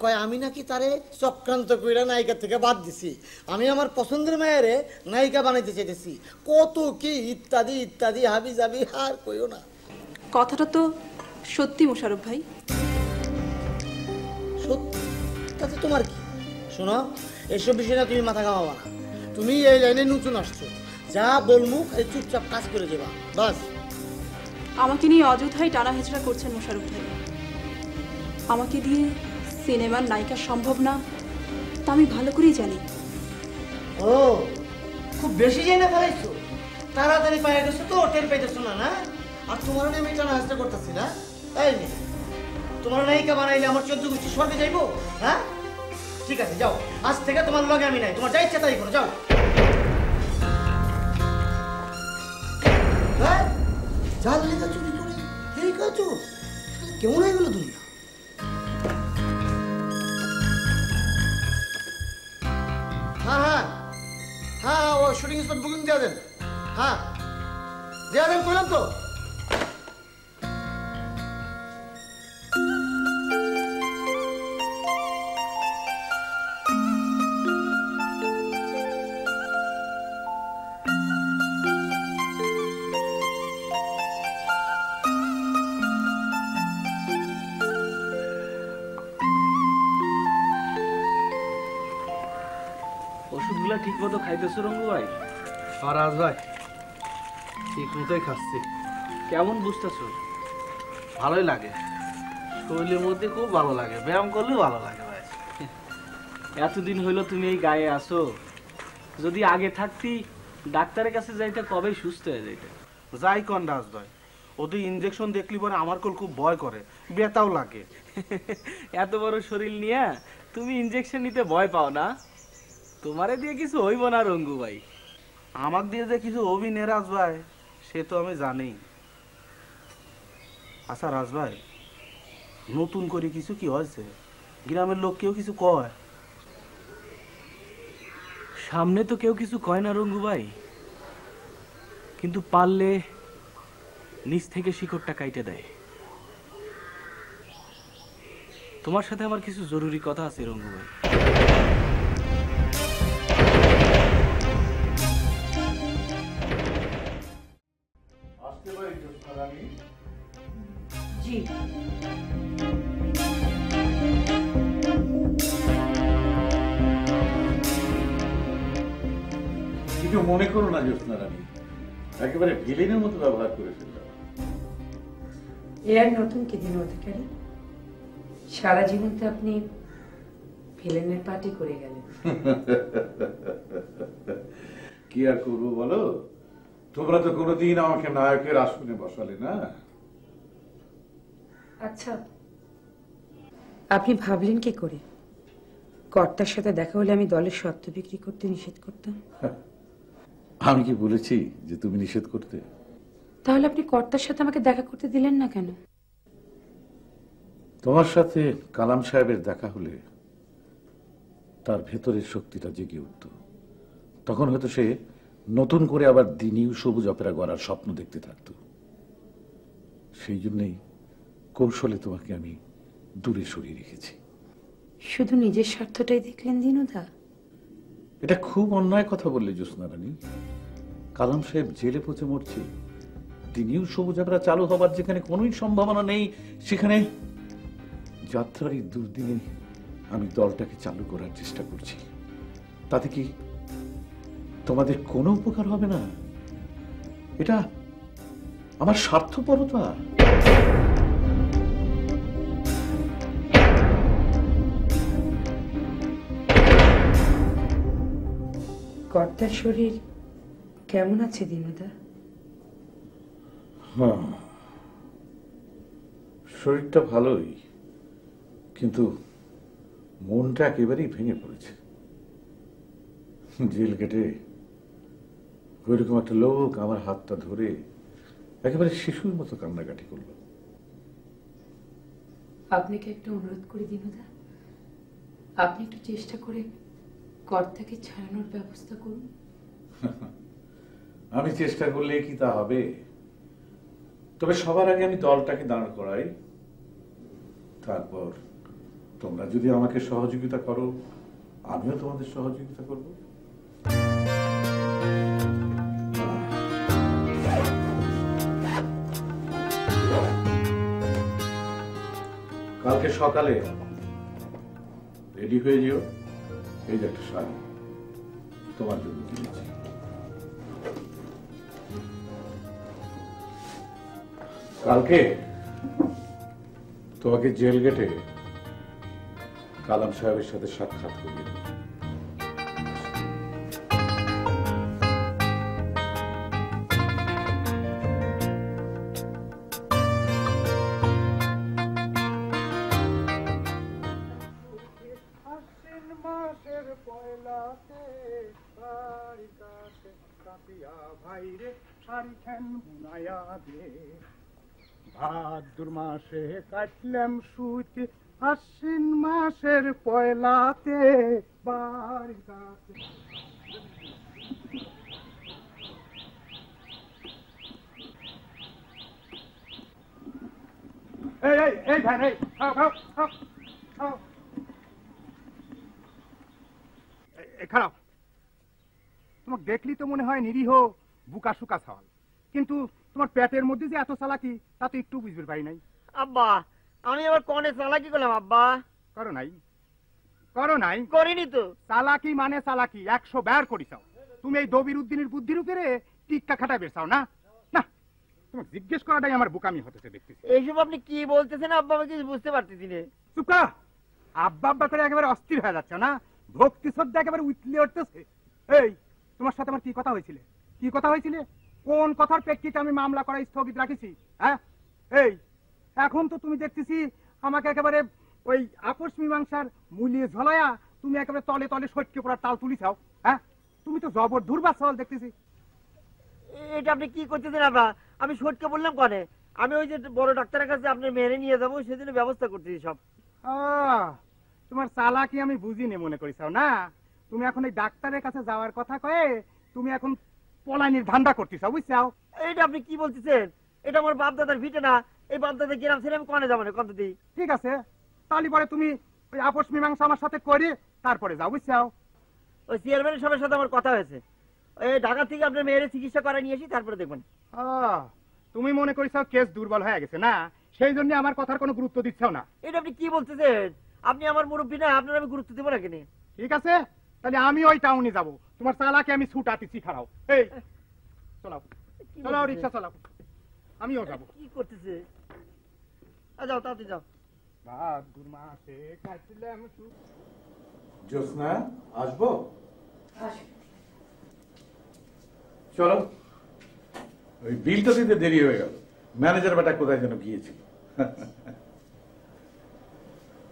কয় আমি নাকি তারে চক্রান্ত কইরা নায়িকা থেকে বাদ দিছি, আমি আমার পছন্দের মেয়েরে নায়িকা বানাইতে চাইতেছি, কত কি ইত্যাদি ইত্যাদি হাবি যাবি, আর কইও না। কথাটা তো সত্যি মোশাররফ ভাই। সত্যি? তাতে তোমার কি? শোনো, এসব বিষয়ে না তুমি মাথা ঘামাবা না, তুমি এই লাইনে নতুন আসছো, যা বলমু এই চুপচাপ কাজ করে যাবা, বাস। আমাকে নিয়ে অযথাই টানা হেঁচড়া করছেন মোশাররফ ভাই। আমাকে দিয়ে সিনেমার নায়িকা সম্ভব না, তা আমি ভালো করেই জানি। ও, খুব বেশি জেনে ফেলাইছো, তাড়াতাড়ি পায়ে গেছো তো, টের পাইতেছো না? না, আর তোমার আমি টানা হেঁচড়া করতেছি না, তাই নি? তোমার নায়িকা বানাইলে আমার 14 গোষ্ঠী স্বর্গে যাইবো? হ্যাঁ, ঠিক আছে, যাও, আজ থেকে তোমার লগে আমি নাই, তোমার যা ইচ্ছা তাই করো, যাও। জাল লেখা চুরি করে এই কাজ কেমন হয়ে গেল দুনিয়া? হ্যাঁ হ্যাঁ হ্যাঁ, ও শুটিং স্পট বুকিং দেওয়া দেন। হ্যাঁ দেওয়া দেন, কইলাম তো। ওষুধগুলা ঠিক মতো খাইতেছো রঙ্গু ভাই? রাজ ভাই, ঠিক মতোই খাচ্ছি। কেমন বুঝতেছো? ভালোই লাগে, শরীরের মধ্যে খুব ভালো লাগে, ব্যায়াম করলেও ভালো লাগে ভাই। এতদিন হইলো তুমি এই গায়ে আসো, যদি আগে থাকতি ডাক্তারের কাছে যাইতে কবে সুস্থ হয়ে যাইতে। যাই কন রাজ ভাই, ওদের ইনজেকশন দেখলি পরে আমার খুব ভয় করে, ব্যথাও লাগে। এত বড় শরীর নিয়ে তুমি ইনজেকশন নিতে ভয় পাও না? তোমারে দিয়ে কিছু হইব না রঙ্গু ভাই। আমাক দিয়ে যে কিছু হবি নে রাজ ভাই, সে তো আমি জানি। আচ্ছা রাজ ভাই, নতুন করে কিছু কি হয়েছে? গ্রামের লোক কেউ কিছু কয়? সামনে তো কেউ কিছু কয় না রঙ্গু ভাই, কিন্তু পারলে নিচ থেকে শিকড়টা কাইটে দেয়। তোমার সাথে আমার কিছু জরুরি কথা আছে রঙ্গু ভাই। কিছু মনে করো না জ্যোৎস্না রানী, একেবারে ভিলেনের মতো ব্যবহার করে ফেললাম। এ আর নতুন কি দিন অধিকারী, সারা জীবন তো আপনি ভিলেনের পার্টি করে গেলেন। কি আর করবো বলো, তোমরা তো কোনোদিন আমাকে নায়কের আসনে বসালে না। আচ্ছা, আপনি ভাবলেন কি করে কর্তার সাথে দেখা হলে আমি দলের সত্ত্ব বিক্রি করতে নিষেধ করতাম? আমি কি বলেছি যে তুমি নিষেধ করতে? তাহলে আপনি কর্তার সাথে আমাকে দেখা করতে দিলেন না কেন? তোমার সাথে কালাম সাহেবের দেখা হলে তার ভেতরের শক্তিটা জেগে উঠত, তখন হয়তো সে নতুন করে আবার দি নিউ সবুজ অপেরা গড়ার স্বপ্ন দেখতে থাকত। সেই জন্যই কৌশলে তোমাকে আমি দূরে সরিয়ে রেখেছি। শুধু নিজের স্বার্থটাই দেখলেন দিনুদা? এটা খুব অন্যায় কথা বললে জ্যোৎস্না রানী। কালাম সাহেব জেলে পচে মরছে, দি নিউ সবুজ অপেরা চালু হবার যেখানে কোনোই সম্ভাবনা নেই, সেখানে যাত্রার এই দুর্দিনে আমি দলটাকে চালু করার চেষ্টা করছি। তাতে কি তোমাদের কোনো উপকার হবে না? এটা আমার স্বার্থপরতা। কর্তার শরীর কেমন আছে দিনুদা? হ্যাঁ, শরীরটা ভালোই, কিন্তু মনটা একেবারেই ভেঙে পড়েছে। জেল কেটে ওইরকম একটা লোক আমার হাতটা ধরে একেবারে শিশুর মতো কান্নাকাটি করলো। আপনাকে একটা অনুরোধ করি দিনুদা, আপনি একটু চেষ্টা করে কর্তাকে ছাড়ানোর ব্যবস্থা করুন। আমি চেষ্টা করলে কি তা হবে? তবে সবার আগে আমি দলটাকে দাঁড় করাই, তারপর তোমরা যদি আমাকে সহযোগিতা করো আমিও তোমাদের সহযোগিতা করব। কালকে সকালে রেডি হয়ে যেও। এই যে একটা শাড়ি তোমার জন্য কিনেছি। কালকে তোমাকে জেল গেটে কালাম সাহেবের সাথে সাক্ষাৎ করিয়ে দেব। ভাদ্র মাসে কাটলাম সুতি, আশ্বিন মাসের পয়লাতে বাড়ি কাছে। এই ভাই, এই খাও খাও খাও খাও, খাও। তোমাকে দেখলি তো মনে হয় নিরীহ বুকা সুকা ছাওয়াল, কিন্তু তোমার পেটের মধ্যে যে এত চালাকি তা তো একটু বুঝতে পারি নাই। আব্বা, আমি আবার কনে চালাকি করলাম? আব্বা, করো নাই, করো নাই? করিনি তো। চালাকি মানে চালাকি 100 বার করিসাও। তুমি এই দবির উদ্দিনের বুদ্ধির উপরে টিক্কা খাটা বেরসাও না। না, তোমাকে জিজ্ঞেস করাটাই আমার বোকামি হতেছে দেখতেছি। এইসব আপনি কি বলতেছেন আব্বা? আমি কিছু বুঝতে পারতেছি না। চুপ কর। আব্বা আব্বা করে একেবারে অস্থির হয়ে যাচ্ছে না, ভক্তি শ্রদ্ধা একেবারে উতলে উঠতেছে। এই, তোমার সাথে আমার কি কথা হয়েছিল? কি কথা হয়েছিল? কোন কথার প্রেক্ষিতে আমি মামলা করা স্থগিত রাখিছি? হ্যাঁ, এই এখন তো তুমি দেখতেছি আমাকে একেবারে ওই আপোষ মীমাংসার মূল্যে ঝলায়া তুমি একেবারে তলে তলে সটকে পড়ার তাল তুলিছাও। হ্যাঁ, তুমি তো জবর দুর্বাস সওয়াল দেখতেছি। এটা আপনি কি করতেছেন আব্বা? আমি সটকে বললাম কনে? আমি ওই যে বড় ডাক্তারের কাছে আপনার মেরে নিয়ে যাবো সেজন্য ব্যবস্থা করতেছি সব। তোমার চালাকি আমি বুঝিনি মনে করিছাও না। তুমি এখন এই ডাক্তারের কাছে যাওয়ার কথা কয়ে তুমি এখন পলানির ধান্দা করতেছ, বুঝছাও? এটা আপনি কি বলতেছেন? এটা আমার বাপ দাদার ভিটে না। এই বাপ দাদা গ্রাম ছেড়ে আমি কনে যাবো না কত দিই? ঠিক আছে, তাহলে পরে তুমি ওই আপোষ মীমাংসা আমার সাথে করে তারপরে যাও, বুঝছাও? ওই চেয়ারম্যানের সবার সাথে আমার কথা হয়েছে, এই ঢাকা থেকে আপনার মেয়ের চিকিৎসা করা নিয়ে আসি, তারপরে দেখবেন। তুমি মনে করিছাও কেস দুর্বল হয়ে গেছে না, সেই জন্য আমার কথার কোনো গুরুত্ব দিচ্ছাও না। এটা আপনি কি বলতেছেন? আপনি আমার মুরব্বী না, আপনার আমি গুরুত্ব দেবো না কেন? ঠিক আছে, তাহলে আমি ওই টাউনে যাব। তোমার চালাকে আমি ছুটাতেছি, খারাও। এই চলাও চলাও, রিক্সা চলাও, আমিও যাব। কি করতেছে? যাও তাড়াতাড়ি যাও। ভাদ্র মাসে কাটলাম। জ্যোৎস্না, আসবো? চলো। ওই বিলটা দিতে দেরি হয়ে গেল, ম্যানেজার বেটা কোথায় যেন গিয়েছিল।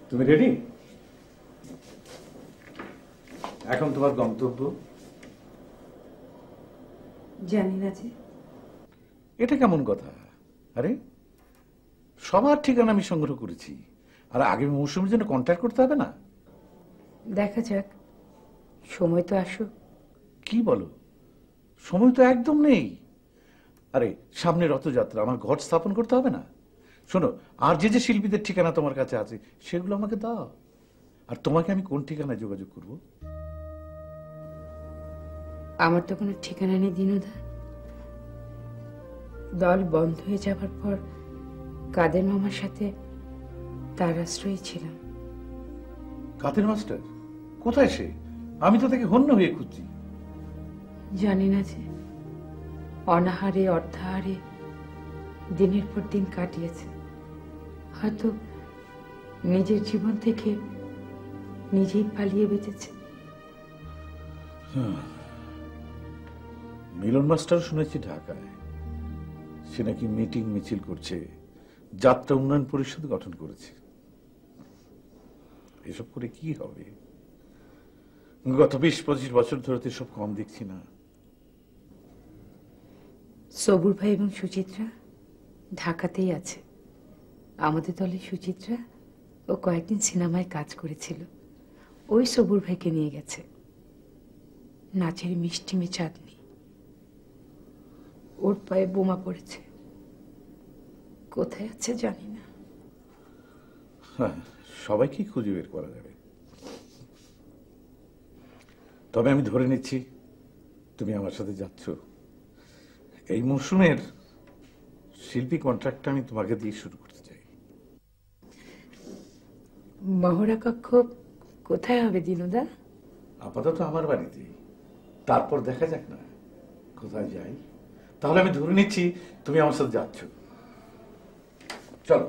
তুমি রেডি? এখন তোমার গন্তব্য? জানি না যে। এটা কেমন কথা? আরে সবার ঠিকানা আমি সংগ্রহ করেছি, আর আগামী মৌসুমের জন্য কন্ট্যাক্ট করতে হবে না? দেখা যাক, সময় তো আসুক। কি বলো? সময় তো একদম নেই। আরে সামনে রথযাত্রা, আমার ঘর স্থাপন করতে হবে না? শোনো, আর যে যে শিল্পীদের ঠিকানা তোমার কাছে আছে সেগুলো আমাকে দাও। আর তোমাকে আমি কোন ঠিকানায় যোগাযোগ করব? আমার তো কোনো ঠিকানা নেই দিনুদা। দল বন্ধ হয়ে যাবার পর কাদের মামার সাথে তার আশ্রয় ছিলাম। কাদের মাস্টার কোথায় সে? আমি তো তাকে হন্য হয়ে খুঁজছি। জানি না যে, অনাহারে অর্ধাহারে দিনের পর দিন কাটিয়েছে। হয়তো নিজের জীবন থেকে নিজেই পালিয়ে বেঁচেছে। মিলন মাস্টার শুনেছি ঢাকায়, সে নাকি মিটিং মিছিল করছে, যাত্রা উন্নয়ন পরিষদ গঠন করেছে। এসব করে কি হবে? গত 20-25 বছর ধরে তো সব কম দেখছি না। সবুর ভাই এবং সুচিত্রা ঢাকাতেই আছে। আমাদের দলে সুচিত্রা ও কয়েকদিন সিনেমায় কাজ করেছিল, ওই সবুর ভাইকে নিয়ে গেছে। নাচের মিষ্টি চাঁদনি, ওর পায়ে বোমা পড়েছে, কোথায় আছে জানি না। হ্যাঁ, সবাইকেই খুঁজে বের করা যাবে। তবে আমি ধরে নিচ্ছি তুমি আমার সাথে যাচ্ছ। এই মৌসুমের শিল্পী কন্ট্রাক্টটা আমি তোমাকে দিয়ে শুরু করতে চাই। মহড়া কক্ষ কোথায় হবে দিনুদা? আপাতত আমার বাড়িতে, তারপর দেখা যাক না কোথায় যাই। তাহলে আমি ধরে নিচ্ছি তুমি আমার সাথে যাচ্ছ। চলো,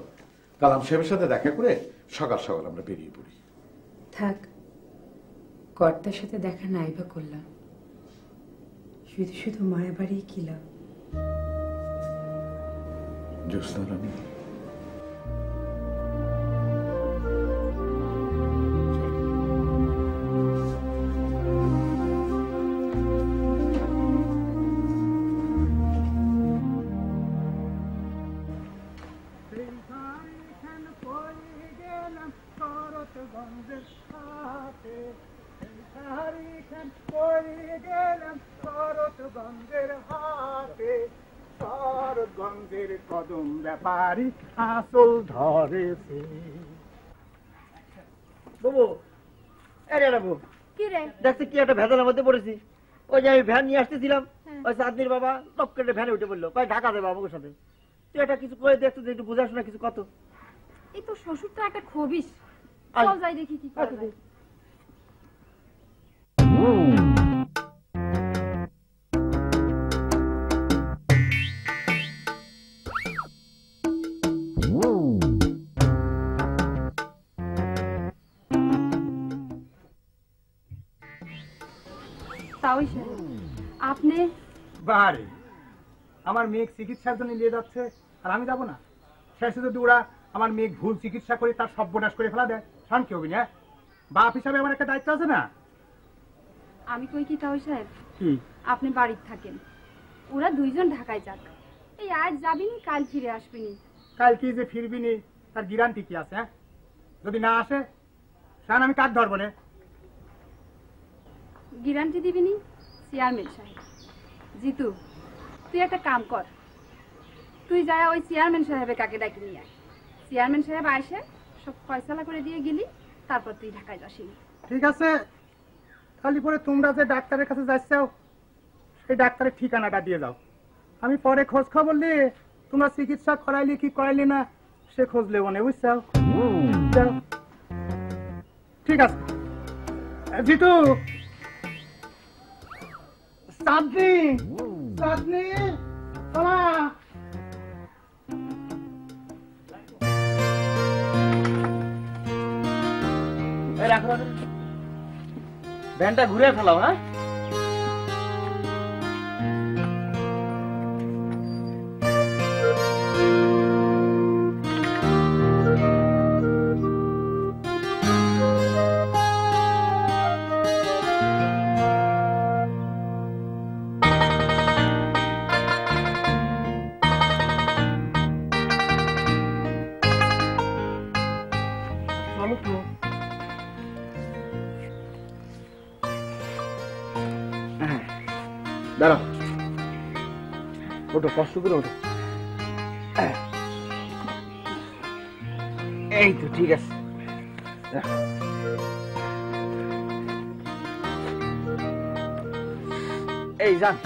কালাম সাহেবের সাথে দেখা করে সকাল সকাল আমরা বেরিয়ে পড়ি। থাক, কর্তার সাথে দেখা নাই বা করলাম, শুধু শুধু মায়ের বাড়ি কি লাভ? জ্যোৎস্না রানী, কদম ব্যাপারী আসল ধরেছে। বাবু, আরে বাবু, কি রে? দেখছি কি একটা ভেজালের মধ্যে পড়েছি। ওই যে আমি ভ্যান নিয়ে আসতেছিলাম, ওই চাঁদনির বাবা টপ করে ভ্যানে উঠে বললো, কয় ঢাকা দেবে আমাকে সাথে। তুই একটা কিছু করে দেখতো যে একটু বোঝাশোনা কিছু কত। এই তো শ্বশুর তো একটা খবিস। চল যাই দেখি কি করা যায়। আপনি বারে আমার মেয়ে চিকিৎসার জন্য নিয়ে যাচ্ছে আর আমি যাব না? শেষে যদি ওরা আমার মেয়ে ভুল চিকিৎসা করে তার সর্বনাশ করে ফেলা দেয়, শান্তি হবি না? বাপ হিসাবে আমার একটা দায়িত্ব আছে না? আমি কই কি তাও সাহেব, কি আপনি বাড়িতে থাকেন, ওরা দুইজন ঢাকায় যাক। এই আজ যাবিনি, কাল ফিরে আসবিনি। কাল কি যে ফিরবিনি তার গ্যারান্টি কি আছে? যদি না আসে শান আমি কাক ধরবো না? গ্যারান্টি দিবিনি চেয়ারম্যান সাহেব। জিতু, তুই একটা কাম কর, তুই যায় ওই চেয়ারম্যান সাহেবের কাকে ডাকি নিয়ে আয়। চেয়ারম্যান সাহেব আসে সব ফয়সালা করে দিয়ে গেলি, তারপর তুই ঢাকায় যাসিনি। ঠিক আছে, খালি পরে তোমরা যে ডাক্তারের কাছে যাচ্ছাও সেই ডাক্তারের ঠিকানাটা দিয়ে যাও। আমি পরে খোঁজ খবর নিয়ে তোমরা চিকিৎসা করাইলি কি করাইলি না সে খোঁজ লেবো না, বুঝছাও? ঠিক আছে জিতু, চাঁদনি চাঁদনি খালা রাখো ভ্যানটা ঘুরে ফেলাও। হ্যাঁ দাঁড়াও, ওঠো, কষ্ট করে ওঠো। এই তো ঠিক আছে। এই যান।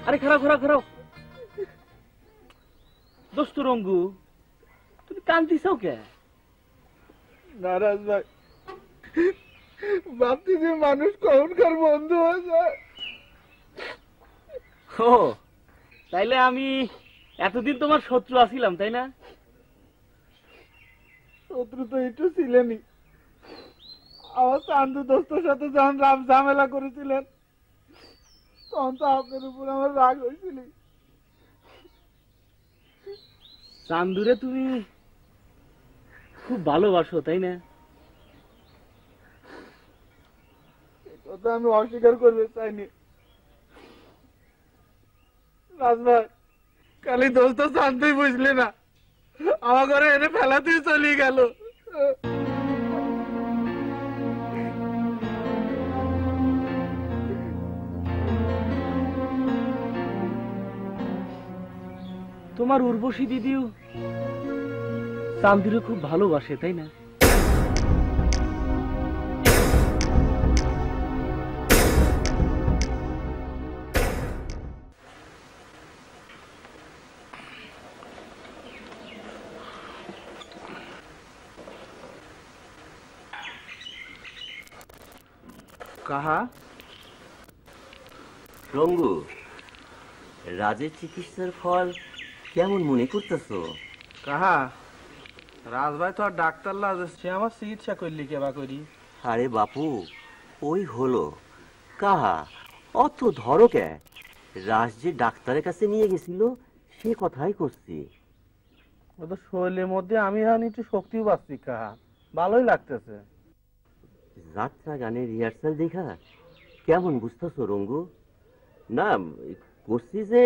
আরে খারাপ খারাপ খারাপ দোস্ত রঙ্গু, তুমি কান্দিছাও কে? নারাজ ভাই, ভাবছি যে মানুষ কখনকার বন্ধু হয়ে যায়। ও তাইলে আমি এতদিন তোমার শত্রু আছিলাম, তাই না? শত্রু তো একটু ছিলেনই। আমার চান্দু দোস্তর সাথে যখন রাম ঝামেলা করেছিলেন তখন তো আপনার উপর আমার রাগ হয়েছিল। চান্দুরে তুমি খুব ভালোবাসো, তাই না? কথা আমি অস্বীকার করতে চাইনি। রাজভাই, খালি দোস্ত শান্তই বুঝলি না, আমার ঘরে এনে ফেলাতেই চলে গেল। তোমার উর্বশী দিদিও চান্দুরে খুব ভালোবাসে, তাই না? কাহা রঙ্গু, রাজের চিকিৎসার ফল কেমন মনে করতেছো? কাহা, রাজভাই তো আর ডাক্তার লাজ, সে আমার চিকিৎসা করলি কেবা করি। আরে বাপু, ওই হলো কাহা, অত ধরো কে? রাজ যে ডাক্তারের কাছে নিয়ে গেছিল সে কথাই করছি। ও তো শরীরের মধ্যে আমি এখন একটু শক্তিও পাচ্ছি কাহা, ভালোই লাগতেছে। যাত্রা গানের রিহার্সাল দেখা কেমন বুঝতেছো রঙ্গু? না, করছি যে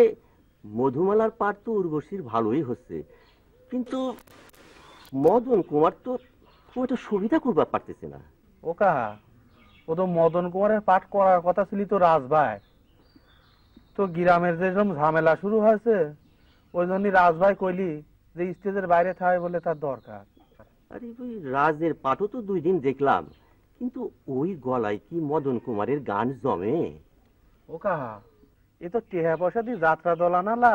মধুমালার পাঠ তো উর্বশীর ভালোই হচ্ছে, কিন্তু মদন কুমার তো খুব একটা সুবিধা করবার পারতেছে না। ও কাহা, ও তো মদন কুমারের পাঠ করার কথা ছিল তো রাজভাই। তো গ্রামের যেসব ঝামেলা শুরু হয়েছে ওই জন্যই রাজভাই কইলি যে স্টেজের বাইরে থাকে বলে তার দরকার। আরে ওই রাজের পাঠও তো 2 দিন দেখলাম, কিন্তু ওই গলায় কি মদন কুমারের গান জমে? ও কাহা, এ তো টেহা পয়সা দিয়ে যাত্রা দলানালা,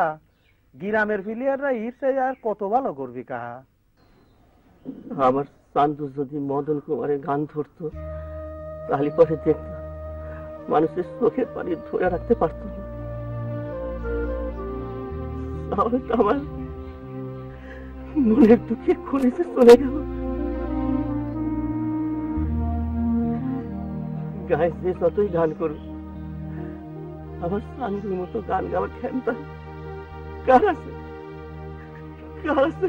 গ্রামের প্লেয়াররা ইরসাই আর কত ভালো করবি কাহা। আমার চান্দু যদি মদন কুমারের গান ধরতো তাহলে পরে দেখতাম মানুষের চোখের পানি ধরে রাখতে পারত না। তাহলে তো আমার মনের দুঃখে খুলেছে চলে গেল। গায়ে যে যতই গান করুক, আমার চান্দুর মতো গান গাওয়ার ক্ষমতা কার আছে? কার আছে?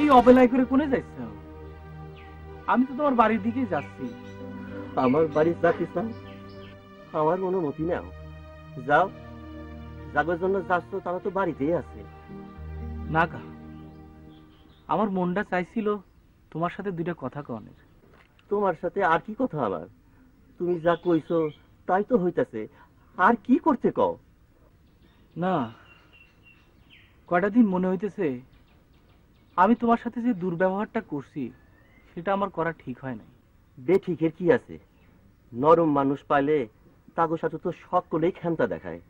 এই অবেলায় করে কোনে যাচ্ছ? আমি তো তোমার বাড়ির দিকে যাচ্ছি। আমার বাড়ির যাচ্ছি স্যার, আমার অনুমতি নাও। যাও, যাবার জন্য যাচ্ছ তারা তো বাড়িতেই আছে। না কা, আমার মনটা চাইছিল তোমার সাথে দুইটা কথা কনের। তোমার সাথে আর কি কথা আমার? তুমি যা কইছো তাই তো হইতাছে, আর কি করতে কও? না, কয়টা দিন মনে হইতেছে আমি তোমার সাথে যে দুর্ব্যবহারটা করছি সেটা আমার করা ঠিক হয় নাই। বেঠিকের কি আছে? নরম মানুষ পাইলে তাগো সাথে তো সকলেই ক্ষমতা দেখায়,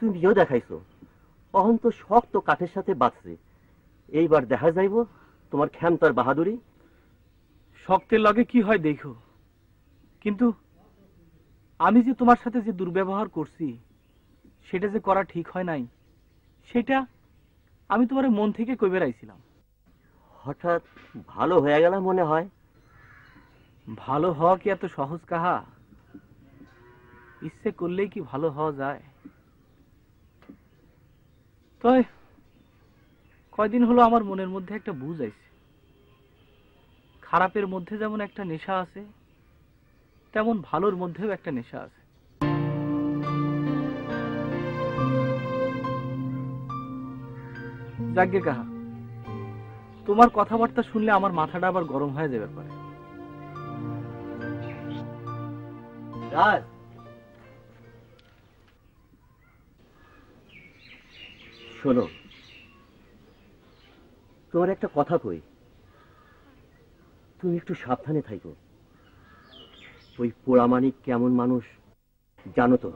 তুমিও দেখাইছো। অহন তো শক্ত কাঠের সাথে বাঁচছে, এইবার দেখা যাইব তোমার ক্ষমতার বাহাদুরি। শক্তের লগে কি হয় দেখো, কিন্তু আমি যে তোমার সাথে যে দুর্ব্যবহার করছি সেটা যে করা ঠিক হয় নাই সেটা আমি তোমার মন থেকে কইবে রাইছিলাম। হঠাৎ ভালো হয়ে গেল মনে হয়। ভালো হওয়া কি এত সহজ কাহা? ইচ্ছে করলেই কি ভালো হওয়া যায়? তাই কয়দিন হলো আমার মনের মধ্যে একটা বুঝ আইছে, খারাপের মধ্যে যেমন একটা নেশা আছে তেমন ভালোর মধ্যেও একটা নেশা আছে। যাজ্ঞে কাহা, তোমার কথাবার্তা শুনলে আমার মাথাটা আবার গরম হয়ে যাবে পারে। রাজ, শোনো, তোমার একটা কথা কই, তুমি একটু সাবধানে থাকো। ওই পোড়ামানিক কেমন মানুষ জানো তো?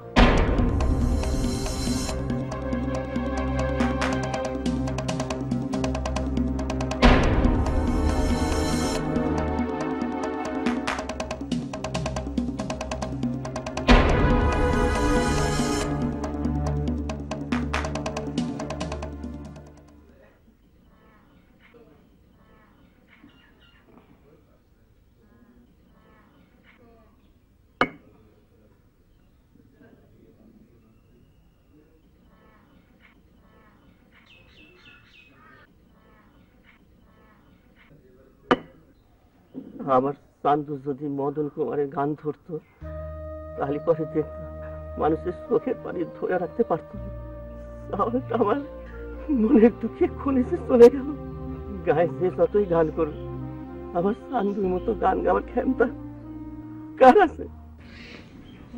আমার চান্দু যদি মদন কুমারের গান ধরতো তাহলে পরে দেখতাম মানুষের চোখের পানি ধরে রাখতে পারত না। তাহলে তো আমার মনের দুঃখে খুলেছে চলে গেল। গায়ে যে যতই গান করুক, আমার চান্দুর মতো গান গাওয়ার ক্ষমতা কার আছে?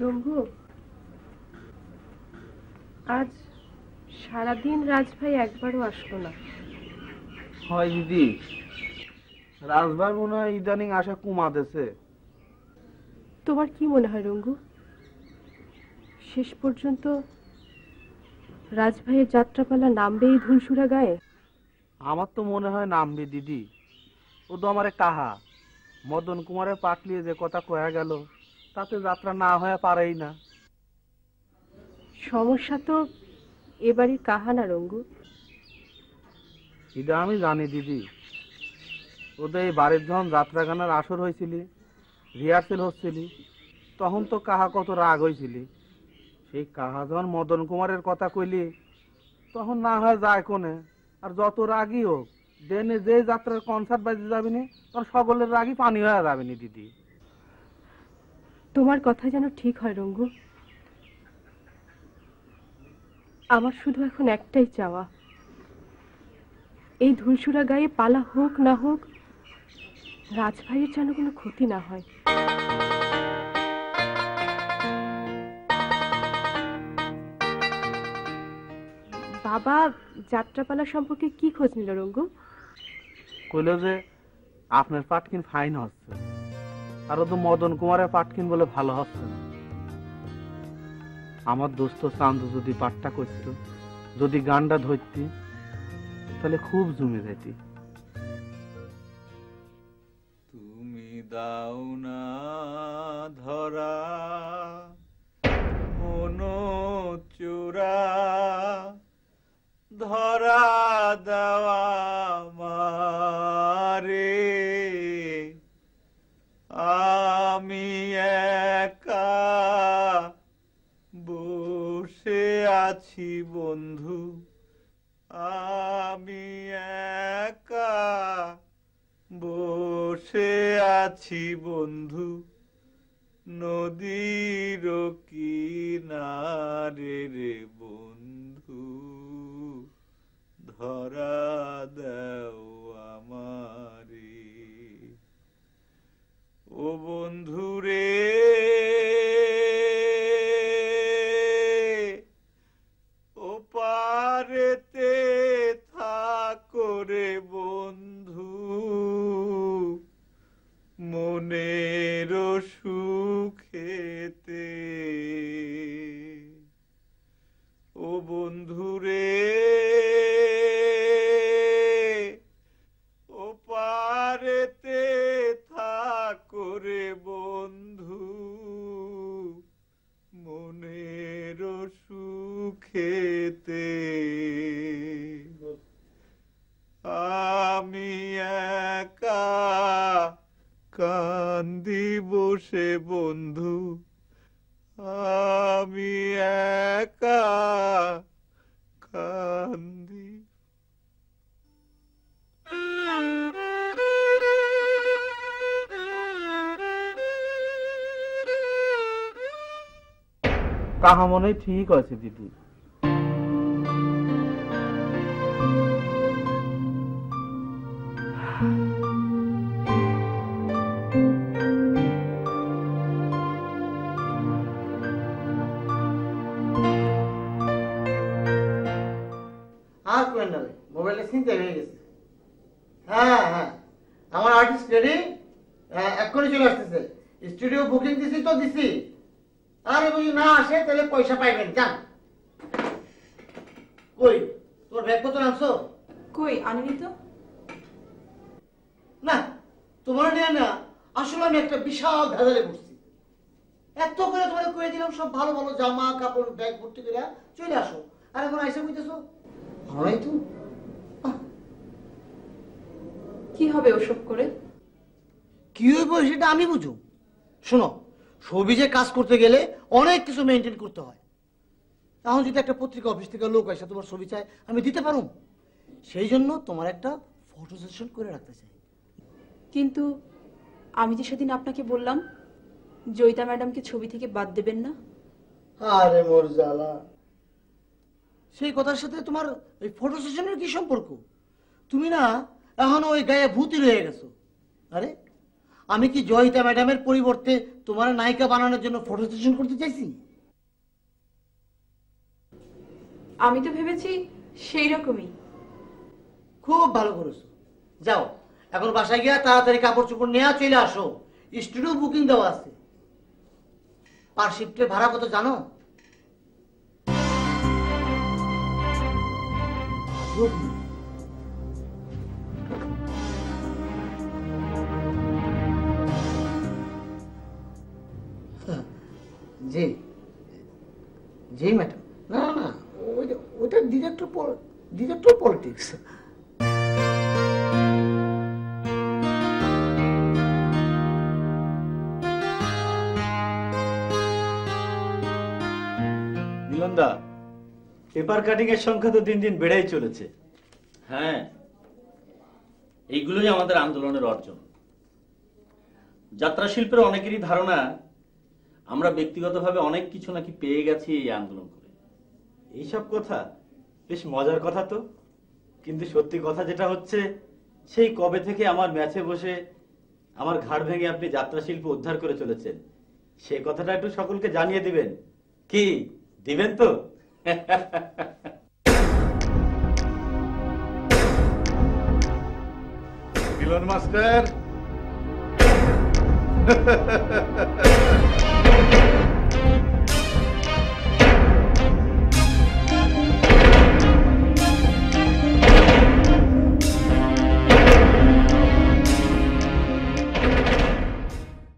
রঘু, আজ সারাদিন রাজভাই একবারও আসলো না। হয় দিদি, রাজভাই মনে হয় ইদানিং আশা কমাতেছে। তোমার কি মনে হয় রঙ্গু, শেষ পর্যন্ত রাজভাইয়ের যাত্রাপালা নামবে এই ধুলসুরা গায়ে? আমার তো মনে হয় নামবে দিদি। ও তো আমারে কাহা মদন কুমারের পাটলিয়ে যে কথা কয়া গেল তাতে যাত্রা না হয়ে পারেই না। সমস্যা তো এবারই কাহা না রঙ্গু। এটা আমি জানি দিদি। ওদের এই বাড়ির যখন যাত্রা গানের আসর হয়েছিল, রিহার্সেল হচ্ছিল, তখন তো কাহা কত রাগ হয়েছিল। সেই কাহা যখন মদন কুমারের কথা কইলি তখন না হয় যায় কোনে। আর যত রাগই হোক, দেনে যে যাত্রার কনসার্ট বাজে যাবি নি তখন সকলের রাগই পানি হয়ে যাবে নি দিদি। তোমার কথা যেন ঠিক হয় রঙ্গু। আমার শুধু এখন একটাই চাওয়া, এই ধুলসুরা গায়ে পালা হোক না হোক, রাজভাইয়ের যেন কোনো ক্ষতি না হয়। বাবা যাত্রাপালা সম্পর্কে কি খোঁজ নিল রঙ্গু? কইল যে আপনার পাটকিন ফাইন হচ্ছে, আর তো মদন কুমারের পাটকিন বলে ভালো হচ্ছে না। আমার দোস্ত চান্দু যদি পাটটা করত, যদি গানটা ধরতি, তাহলে খুব জমে যেতি। তুমি দাও না ধরা মনো চূড়া, ধরা দেওয়া মারে আমি একা বসে আছি বন্ধু, আমি একা বসে আছি বন্ধু, নদীর কিনারে রে বন্ধু, ধরা খেতে আমি একা কান্দি বসে বন্ধু, আমি একা কান্দি। তাহা মনে ঠিক আছে দিদি। আর কোয়েন না, মোবাইলটা চিন্তা হয়ে গেছে। হ্যাঁ হ্যাঁ, আমার আর্টিস্ট রেডি, এক্ষুনি চলে আসতেছে। স্টুডিও বুকিং দিছি তো দিছি, আর যদি না আসে তাহলে পয়সা পাইবেন। যান। কই তোর ব্যাগপত্র আনছো? কই আনিনি তো। না তোমার নিয়ে না, আসলে আমি একটা বিশাল ভেজালে পড়ছি। এত করে তোমার কয়ে দিলাম সব ভালো ভালো জামা কাপড় ব্যাগ ভর্তি করে চলে আসো, আর এখন আইসা কইতেছো ভালোই তো। কি হবে ওসব করে? কি হইব সেটা আমি বুঝু। শোনো, সবিজে কাজ করতে গেলে অনেক কিছু মেনটেন করতে হয়। এখন যদি একটা পত্রিকা অফিস থেকে লোক আসে তোমার ছবি চায়, আমি দিতে পারুম। সেই জন্য তোমার একটা ফটো সেশন করে রাখতে চাই। কিন্তু আমি যে সেদিন আপনাকে বললাম জয়িতা ম্যাডামকে ছবি থেকে বাদ দেবেন না। আরে মোর জ্বালা, সেই কথার সাথে তোমার ওই ফটো সেশনের কি সম্পর্ক? তুমি না এখন ওই গায়ে ভূতি রয়ে গেছো। আরে আমি কি জয়িতা ম্যাডামের পরিবর্তে তোমার নায়িকা বানানোর জন্য ফটো সেশন করতে চাইছি? আমি তো ভেবেছি সেই রকমই। খুব ভালো করেছো। যাও এখন বাসায় গিয়া তাড়াতাড়ি কাপড় চোপড় নিয়ে চলে আসো, স্টুডিও বুকিং দেওয়া আছে। পার শিফটের ভাড়া কত জানো? জি জি ম্যাডাম। না না, ওইটা ডিরেক্টর পলিটিক্স। মিলনদা, পেপার কাটিং এর সংখ্যা তো দিন দিন বেড়েই চলেছে। হ্যাঁ, এইগুলোই আমাদের আন্দোলনের অর্জন। যাত্রা শিল্পের অনেকেরই ধারণা আমরা ব্যক্তিগতভাবে অনেক কিছু নাকি পেয়ে গেছি এই আন্দোলন করে। এইসব কথা বেশ মজার কথা তো, কিন্তু সত্যি কথা যেটা হচ্ছে, সেই কবে থেকে আমার ম্যাচে বসে আমার ঘাড় ভেঙে আপনি যাত্রা শিল্প উদ্ধার করে চলেছেন, সে কথাটা একটু সকলকে জানিয়ে দিবেন। কি দিবেন তো? মিলন মাস্টার